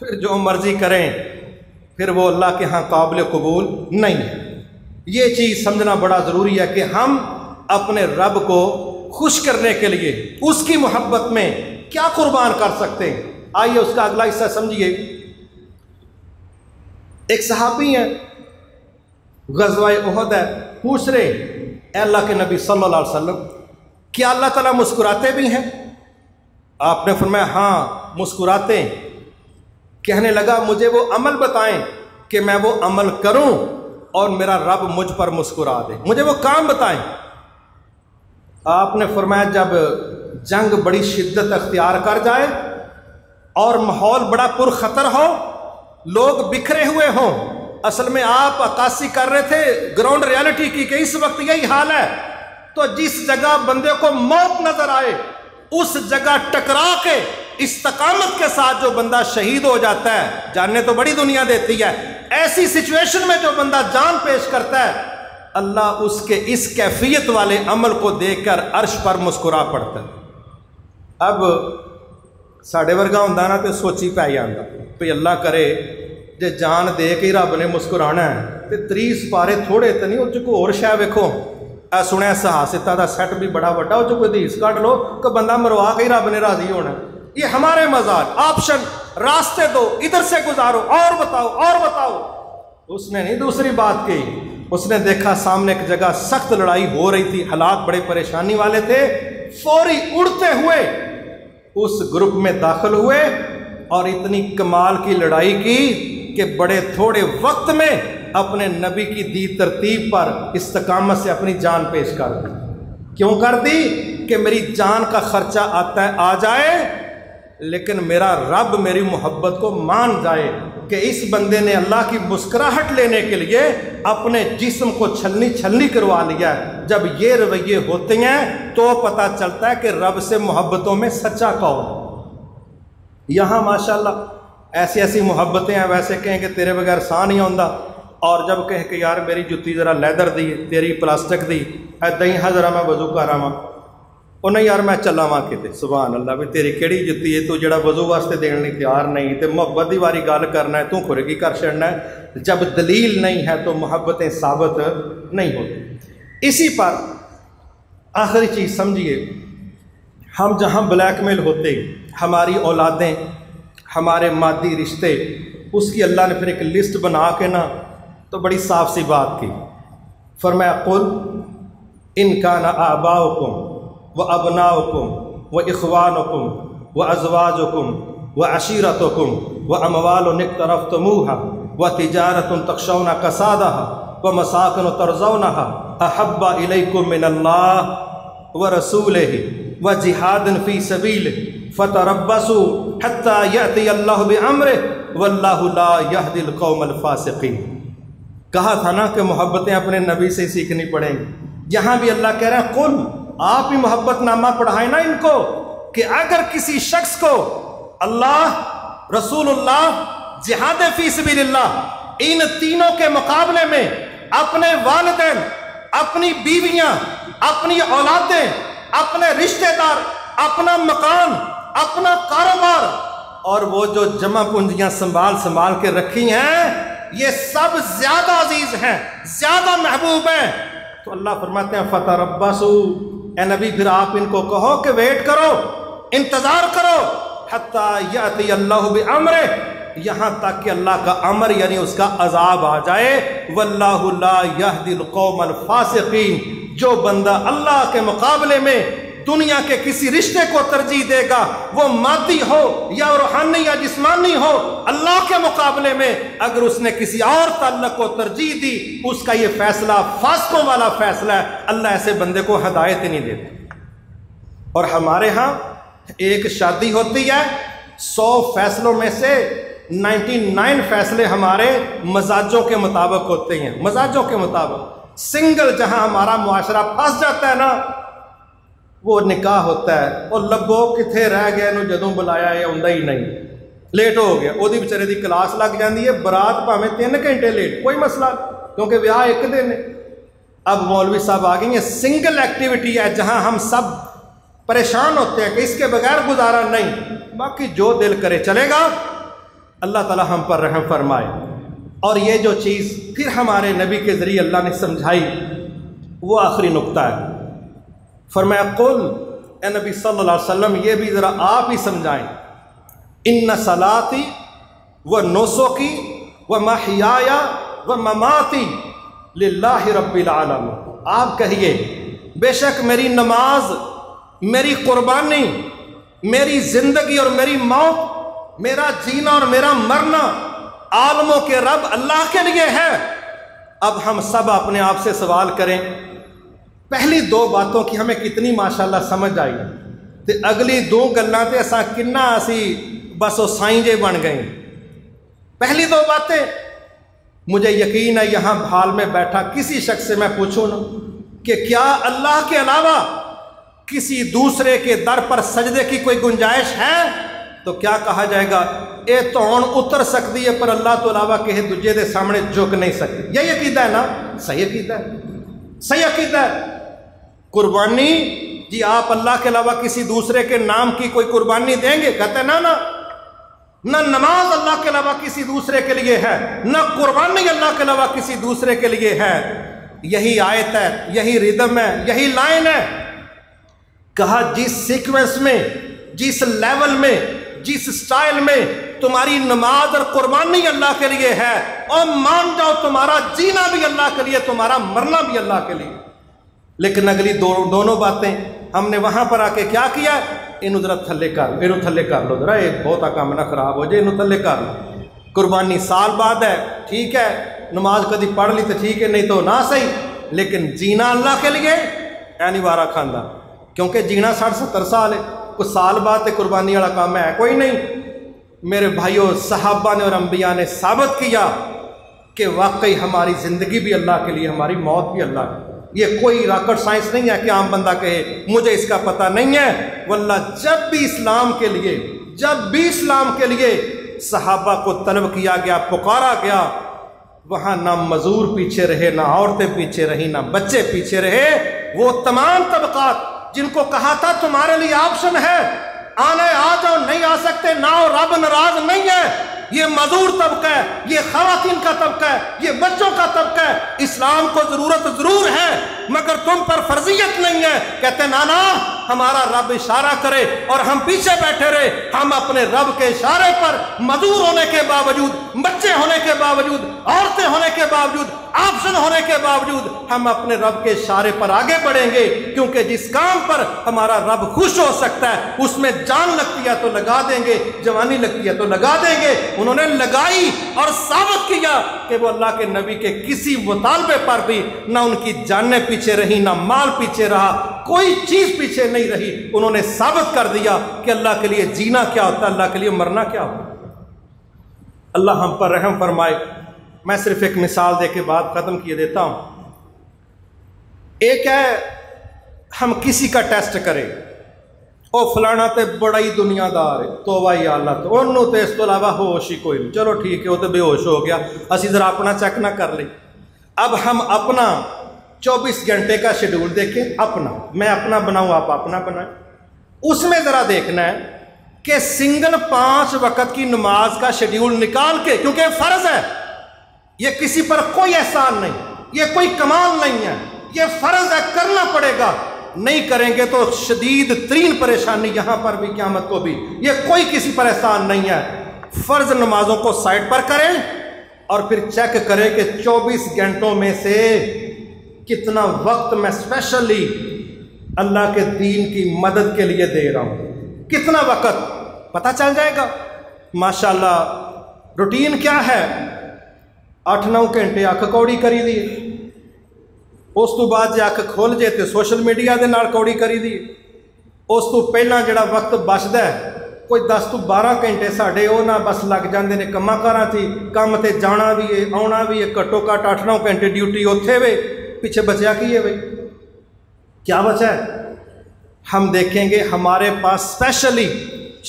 پھر جو مرضی کریں پھر وہ اللہ کے ہاں قابل قبول نہیں ہے۔ یہ چیز سمجھنا بڑا ضروری ہے کہ ہم اپنے رب کو خوش کرنے کے لیے اس کی محبت میں کیا قربان کر سکتے ہیں۔ آئیے اس کا اگلا حصہ سمجھیے۔ ایک صحابی ہیں، غزوہ احد ہے، پوچھ رہے اے اللہ کے نبی صلی اللہ علیہ وسلم کیا اللہ تعالیٰ مسکراتے بھی ہیں؟ آپ نے فرمایا ہاں مسکراتے ہیں۔ کہنے لگا مجھے وہ عمل بتائیں کہ میں وہ عمل کروں اور میرا رب مجھ پر مسکرا دے، مجھے وہ کام بتائیں۔ آپ نے فرمایا جب جنگ بڑی شدت اختیار کر جائے اور ماحول بڑا پرخطر ہو، لوگ بکھرے ہوئے ہوں۔ اصل میں آپ عکاسی کر رہے تھے گراؤنڈ ریالٹی کی کہ اس وقت یہی حال ہے، تو جس جگہ بندے کو موت نظر آئے اس جگہ ٹکرا کے استقامت کے ساتھ جو بندہ شہید ہو جاتا ہے، جاننے تو بڑی دنیا دیتی ہے، ایسی سچویشن میں جو بندہ جان پیش کرتا ہے، اللہ اس کے اس کیفیت والے عمل کو دیکھ کر عرش پر مسکرا پڑتا ہے۔ اب ساڑھے ورگا ہوں نا تو سوچی پہ جانا بھی اللہ کرے جے جان دے کے رب نے مسکرانا ہے تو 30 پارے تھوڑے تو نہیں، وہ کوئی اور شے ویکھو۔ اے سنیا سہاستا دا سیٹ بھی بڑا بڑا، وہ کوئی حدیث کٹ لو کہ بندہ مروا کے ہی رب نے راضی ہونا۔ یہ ہمارے مزاج، آپشن، راستے دو، ادھر سے گزارو، اور بتاؤ اور بتاؤ۔ اس نے نہیں دوسری بات کی، اس نے دیکھا سامنے ایک جگہ سخت لڑائی ہو رہی تھی، حالات بڑے پریشانی والے تھے، فوری اڑتے ہوئے اس گروپ میں داخل ہوئے اور اتنی کمال کی لڑائی کی کہ بڑے تھوڑے وقت میں اپنے نبی کی دی ترتیب پر استقامت سے اپنی جان پیش کر دی۔ کیوں کر دی؟ کہ میری جان کا خرچہ آتا ہے آ جائے، لیکن میرا رب میری محبت کو مان جائے کہ اس بندے نے اللہ کی مسکراہٹ لینے کے لیے اپنے جسم کو چھلنی کروا لیا ہے۔ جب یہ رویے ہوتے ہیں تو پتہ چلتا ہے کہ رب سے محبتوں میں سچا کون۔ یہاں ماشاءاللہ ایسی ایسی محبتیں ہیں، ویسے کہیں کہ تیرے بغیر ساہ نہیں آندا، اور جب کہیں کہ یار میری جتی ذرا لیدر دی، تیری پلاسٹک دی، ایداں ہی ذرا میں وضو کر آواں، وہ نہیں یار میں چلا واں کتے، سبحان اللہ بھی تیری کیڑی جتی ہے تو جڑا وضو واسطے دین نہیں تیار نہیں، تے محبت دی واری گل کرنا ہے تو خورگی کر چھڑنا ہے۔ جب دلیل نہیں ہے تو محبتیں ثابت نہیں ہوتی۔ اسی پر آخری چیز سمجھیے، ہم جہاں بلیک میل ہوتے، ہماری اولادیں، ہمارے مادی رشتے، اس کی اللہ نے پھر ایک لسٹ بنا کے نا تو بڑی صاف سی بات کی۔ فرمایا قل ان کان آباؤکم وابناؤکم واخوانکم وازواجکم وعشیرتکم واموال اقترفتموها وتجارۃ تخشون کسادها ومساکن ترضونها احب الیکم من اللہ ورسولہ وجہاد فی سبیلہ فتربصوا حتی یأتی اللہ بامرہ واللہ لا یہدی القوم الفاسقین۔ کہا تھا نا کہ محبتیں اپنے نبی سے سیکھنی پڑیں گی، یہاں بھی اللہ کہہ رہے ہیں قل، آپ ہی محبت نامہ پڑھائیں نا ان کو کہ اگر کسی شخص کو اللہ، رسول اللہ، جہاد فی سبیل اللہ، ان تینوں کے مقابلے میں اپنے والدین، اپنی بیویاں، اپنی اولادیں، اپنے رشتہ دار، اپنا مکان، اپنا کاروبار اور وہ جو جمع پونجیاں سنبھال کے رکھی ہیں، یہ سب زیادہ عزیز ہیں، زیادہ محبوب ہیں، تو اللہ فرماتے ہیں فتربصوا، اے نبی پھر آپ ان کو کہو کہ ویٹ کرو، انتظار کرو، حتی یأتی اللہ بامرہ، یہاں تک کہ اللہ کا امر یعنی اس کا عذاب آ جائے۔ واللہ لا یہدی القوم الفاسقین، جو بندہ اللہ کے مقابلے میں دنیا کے کسی رشتے کو ترجیح دے گا، وہ مادی ہو یا روحانی یا جسمانی ہو، اللہ کے مقابلے میں اگر اس نے کسی اور تعلق کو ترجیح دی، اس کا یہ فیصلہ فاسقوں والا فیصلہ ہے، اللہ ایسے بندے کو ہدایت ہی نہیں دیتا۔ اور ہمارے ہاں ایک شادی ہوتی ہے، 100 فیصلوں میں سے 99 فیصلے ہمارے مزاجوں کے مطابق ہوتے ہیں، مزاجوں کے مطابق۔ سنگل جہاں ہمارا معاشرہ پھنس جاتا ہے نا، وہ نکاح ہوتا ہے اور لگو کتھے رہ گیا نو جدوں بلایا یہ آندا ہی نہیں، لیٹ ہو گیا، وہ بیچارے دی کلاس لگ جاندی ہے، برات پاویں 3 گھنٹے لیٹ، کوئی مسئلہ کیونکہ بیاہ ایک دن ہے۔ اب مولوی صاحب آ گئی ہیں، سنگل ایکٹیویٹی ہے جہاں ہم سب پریشان ہوتے ہیں کہ اس کے بغیر گزارا نہیں، باقی جو دل کرے چلے گا۔ اللہ تعالی ہم پر رحم فرمائے۔ اور یہ جو چیز پھر ہمارے نبی کے ذریعے اللہ نے سمجھائی وہ آخری نقطہ ہے۔ فرمایا قل، اے نبی صلی اللہ علیہ وسلم یہ بھی ذرا آپ ہی سمجھائیں، ان صلاتی و نسکی و محیای و مماتی للہ رب العالمین۔ آپ کہیے بے شک میری نماز، میری قربانی، میری زندگی اور میری موت، میرا جینا اور میرا مرنا عالموں کے رب اللہ کے لیے ہے۔ اب ہم سب اپنے آپ سے سوال کریں، پہلی دو باتوں کی ہمیں کتنی ماشاءاللہ سمجھ آئی تے اگلی دو گلاں تے اساں کنا اسی بس وہ سائیں جے بن گئے۔ پہلی دو باتیں مجھے یقین ہے یہاں بھال میں بیٹھا کسی شخص سے میں پوچھوں نا کہ کیا اللہ کے علاوہ کسی دوسرے کے در پر سجدے کی کوئی گنجائش ہے، تو کیا کہا جائے گا، اے توڑ اتر سکتی ہے پر اللہ تو علاوہ کسی دوجے دے سامنے جھک نہیں سکتی۔ یہی عقیدہ ہے نا؟ صحیح عقیدہ ہے، صحیح عقیدہ ہے۔ قربانی جی آپ اللہ کے علاوہ کسی دوسرے کے نام کی کوئی قربانی دیں گے؟ کہتے ہیں نہ نہ نماز اللہ کے علاوہ کسی دوسرے کے لیے ہے، نہ قربانی اللہ کے علاوہ کسی دوسرے کے لیے ہے۔ یہی آیت ہے، یہی ردم ہے، یہی لائن ہے۔ کہا جس سیکوینس میں، جس لیول میں، جس سٹائل میں تمہاری نماز اور قربانی اللہ کے لیے ہے، اور مان جاؤ تمہارا جینا بھی اللہ کے لیے، تمہارا مرنا بھی اللہ کے لیے۔ لیکن اگلی دونوں باتیں ہم نے وہاں پر آ کے کیا کیا، انہوں ذرا تھلے کر لو ذرا، یہ بہت کام نہ خراب ہو جائے، انہوں تھلے کر لو۔ قربانی سال بعد ہے، ٹھیک ہے، نماز کدی پڑھ لی تو ٹھیک ہے، نہیں تو نہ صحیح، لیکن جینا اللہ کے لیے اے نہیں وارا کھاندہ، کیونکہ جینا 60-70 سال ہے، کوئی سال بعد قربانی والا کام ہے کوئی نہیں۔ میرے بھائیوں، صحابہ نے اور انبیاء نے ثابت کیا کہ واقعی ہماری زندگی بھی اللہ کے لیے، ہماری موت بھی اللہ کی۔ یہ کوئی راکٹ سائنس نہیں ہے کہ عام بندہ کہے مجھے اس کا پتہ نہیں ہے۔ واللہ جب بھی اسلام کے لیے صحابہ کو طلب کیا گیا، پکارا گیا، وہاں نہ مزدور پیچھے رہے، نہ عورتیں پیچھے رہی، نہ بچے پیچھے رہے۔ وہ تمام طبقات جن کو کہا تھا تمہارے لیے آپشن ہے، آنا ہے آ جاؤ، نہیں آ سکتے نہ ہو، رب ناراض نہیں ہے۔ یہ مزدور طبقہ ہے، یہ خواتین کا طبقہ ہے، یہ بچوں کا طبقہ ہے۔ اسلام کو ضرورت ضرور ہے مگر تم پر فرضیت نہیں ہے۔ کہتے نانا ہمارا رب اشارہ کرے اور ہم پیچھے بیٹھے رہے، ہم اپنے رب کے اشارے پر مزدور ہونے کے باوجود، بچے ہونے کے باوجود، عورتیں ہونے کے باوجود، آپشن ہونے کے باوجود ہم اپنے رب کے اشارے پر آگے بڑھیں گے، کیونکہ جس کام پر ہمارا رب خوش ہو سکتا ہے اس میں جان لگتی ہے تو لگا دیں گے، جوانی لگتی ہے تو لگا دیں گے۔ انہوں نے لگائی اور ثابت کیا کہ وہ اللہ کے نبی کے کسی مطالبے پر بھی نہ ان کی جانیں پیچھے رہی، نہ مال پیچھے رہا، کوئی چیز پیچھے نہیں رہی۔ انہوں نے ثابت کر دیا کہ اللہ کے لیے جینا کیا ہوتا ہے، اللہ کے لیے مرنا کیا ہوتا ہے۔ اللہ ہم پر رحم فرمائے۔ میں صرف ایک مثال دے کے بعد ختم کیے دیتا ہوں۔ ایک ہے ہم کسی کا ٹیسٹ کریں، او فلانا تے بڑا ہی دنیا دار ہے، توبہ یا اللہ، تو انہوں تے اس تو علاوہ ہوش ہی کوئی نہیں، چلو ٹھیک ہے وہ تو بے ہوش ہو گیا، اسی ذرا اپنا چیک نہ کر لیں۔ اب ہم اپنا 24 گھنٹے کا شیڈول دیکھیں، اپنا، میں اپنا بناؤں آپ اپنا بنائیں، اس میں ذرا دیکھنا ہے کہ سنگل 5 وقت کی نماز کا شیڈول نکال کے، کیونکہ فرض ہے، یہ کسی پر کوئی احسان نہیں، یہ کوئی کمال نہیں ہے، یہ فرض ہے، کرنا پڑے گا، نہیں کریں گے تو شدید ترین پریشانی یہاں پر بھی قیامت کو بھی۔ یہ کوئی کسی پر احسان نہیں ہے۔ فرض نمازوں کو سائٹ پر کریں اور پھر چیک کریں کہ 24 گھنٹوں میں سے کتنا وقت میں اسپیشلی اللہ کے دین کی مدد کے لیے دے رہا ہوں، کتنا وقت پتہ چل جائے گا۔ ماشاءاللہ روٹین کیا ہے، 8-9 گھنٹے اکھ کوڑی کری دی، اس تو بعد جے اکھ کھول جائے تو سوشل میڈیا دے نال کوڑی کری دی، اس تو پہلا جڑا وقت بچدا ہے کوئی 10 تو 12 گھنٹے ساڈے وہ نہ بس لگ جاندے نے کماں کاراں تے، کم تے جانا بھی ہے آنا بھی ہے، گھٹو گھٹ 8-9 گھنٹے ڈیوٹی اوتھے وے، پیچھے بچیا کی ہے بھائی، کیا بچا ہے؟ ہم دیکھیں گے ہمارے پاس اسپیشلی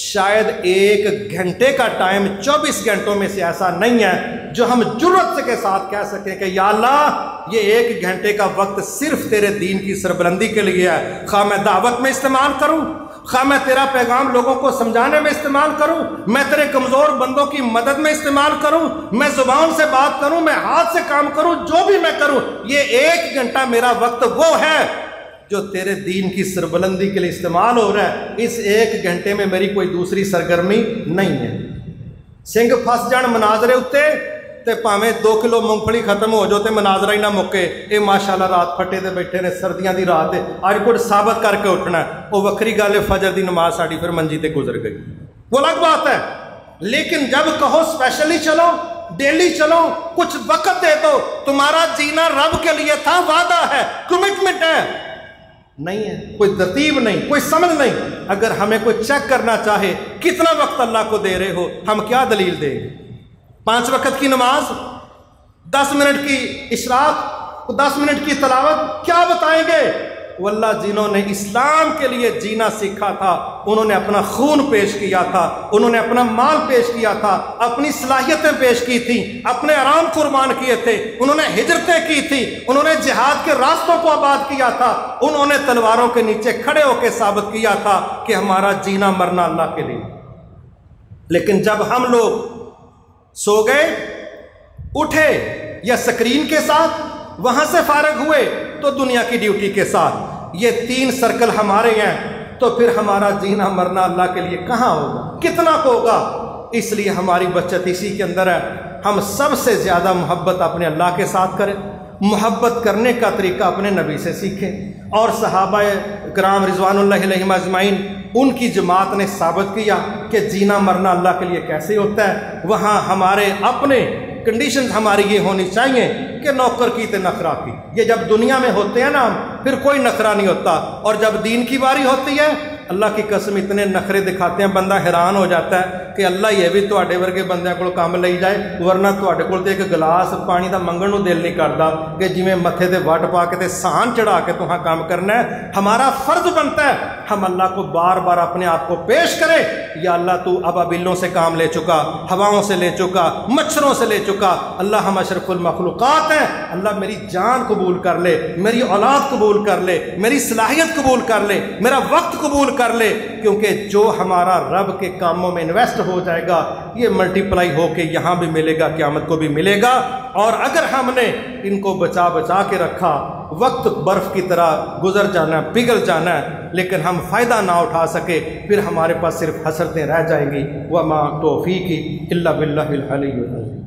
شاید 1 گھنٹے کا ٹائم 24 گھنٹوں میں سے ایسا نہیں ہے جو ہم جرأت کے ساتھ کہہ سکیں کہ یا اللہ یہ 1 گھنٹے کا وقت صرف تیرے دین کی سربلندی کے لیے ہے، خواہ میں دعوت میں استعمال کروں، خواہ میں تیرا پیغام لوگوں کو سمجھانے میں استعمال کروں، میں تیرے کمزور بندوں کی مدد میں استعمال کروں، میں زبان سے بات کروں، میں ہاتھ سے کام کروں، جو بھی میں کروں، یہ 1 گھنٹہ میرا وقت وہ ہے جو تیرے دین کی سربلندی کے لیے استعمال ہو رہا ہے۔ اس 1 گھنٹے میں میری کوئی دوسری سرگرمی نہیں ہے۔ سنگھ پھس جان مناظرے اتے تے پاویں 2 کلو مونگ پھلی ختم ہو جو تے مناظرہ ہی نہ مکے، اے ماشاءاللہ رات پھٹے تے بیٹھے نے، سردیاں دی رات ہے، آج کچھ ثابت کر کے اٹھنا ہے، وہ وکری گل ہے، فجر دی نماز ساڑی پھر منجی تے گزر گئی، وہ الگ بات ہے۔ لیکن جب کہو اسپیشلی چلو، ڈیلی چلو، کچھ وقت دے دو، تمہارا جینا رب کے لیے تھا، وعدہ ہے، کمٹمنٹ ہے، نہیں ہے کوئی ترتیب نہیں، کوئی سمجھ نہیں۔ اگر ہمیں کوئی چیک کرنا چاہے کتنا وقت اللہ کو دے رہے ہو، ہم کیا دلیل دیں گے؟ 5 وقت کی نماز، 10 منٹ کی اشراق، 10 منٹ کی تلاوت، کیا بتائیں گے؟ واللہ جنہوں نے اسلام کے لیے جینا سیکھا تھا، انہوں نے اپنا خون پیش کیا تھا، انہوں نے اپنا مال پیش کیا تھا، اپنی صلاحیتیں پیش کی تھیں، اپنے آرام قربان کیے تھے، انہوں نے ہجرتیں کی تھی، انہوں نے جہاد کے راستوں کو آباد کیا تھا، انہوں نے تلواروں کے نیچے کھڑے ہو کے ثابت کیا تھا کہ ہمارا جینا مرنا اللہ کے لیے۔ لیکن جب ہم لوگ سو گئے، اٹھے یا سکرین کے ساتھ، وہاں سے فارغ ہوئے تو دنیا کی ڈیوٹی کے ساتھ، یہ 3 سرکل ہمارے ہیں، تو پھر ہمارا جینا مرنا اللہ کے لیے کہاں ہوگا، کتنا ہوگا؟ اس لیے ہماری بچت اسی کے اندر ہے، ہم سب سے زیادہ محبت اپنے اللہ کے ساتھ کریں، محبت کرنے کا طریقہ اپنے نبی سے سیکھیں، اور صحابہ کرام رضوان اللہ علیہم اجمعین، ان کی جماعت نے ثابت کیا کہ جینا مرنا اللہ کے لیے کیسے ہوتا ہے۔ وہاں ہمارے اپنے کنڈیشنز ہماری یہ ہونی چاہیے کہ نوکر کی تے نخرہ کی، یہ جب دنیا میں ہوتے ہیں نا پھر کوئی نخرہ نہیں ہوتا، اور جب دین کی باری ہوتی ہے اللہ کی قسم اتنے نخرے دکھاتے ہیں بندہ حیران ہو جاتا ہے کہ اللہ یہ بھی تواڈے ورگے بندیاں کول کام لئی جائے، ورنہ تواڈے کول تے ایک گلاس پانی دا منگن نوں دل نہیں کردا کہ جویں متھے تے وٹ پا کے تے سان چڑھا کے تہاں کام کرنا ہے۔ ہمارا فرض بنتا ہے ہم اللہ کو بار بار اپنے آپ کو پیش کرے، یا اللہ تو ابابیلوں سے کام لے چکا، ہواؤں سے لے چکا، مچھروں سے لے چکا، اللہ ہم اشرف المخلوقات ہیں، اللہ میری جان قبول کر لے، میری اولاد قبول کر لے، میری صلاحیت قبول کر لے، میرا وقت قبول کر لے، کیونکہ جو ہمارا رب کے کاموں میں انویسٹ ہو جائے گا یہ ملٹی پلائی ہو کے یہاں بھی ملے گا، قیامت کو بھی ملے گا۔ اور اگر ہم نے ان کو بچا بچا کے رکھا، وقت برف کی طرح گزر جانا ہے، پگھل جانا ہے، لیکن ہم فائدہ نہ اٹھا سکے، پھر ہمارے پاس صرف حسرتیں رہ جائیں گی۔ وما توفیقی الا باللہ العلی العظیم۔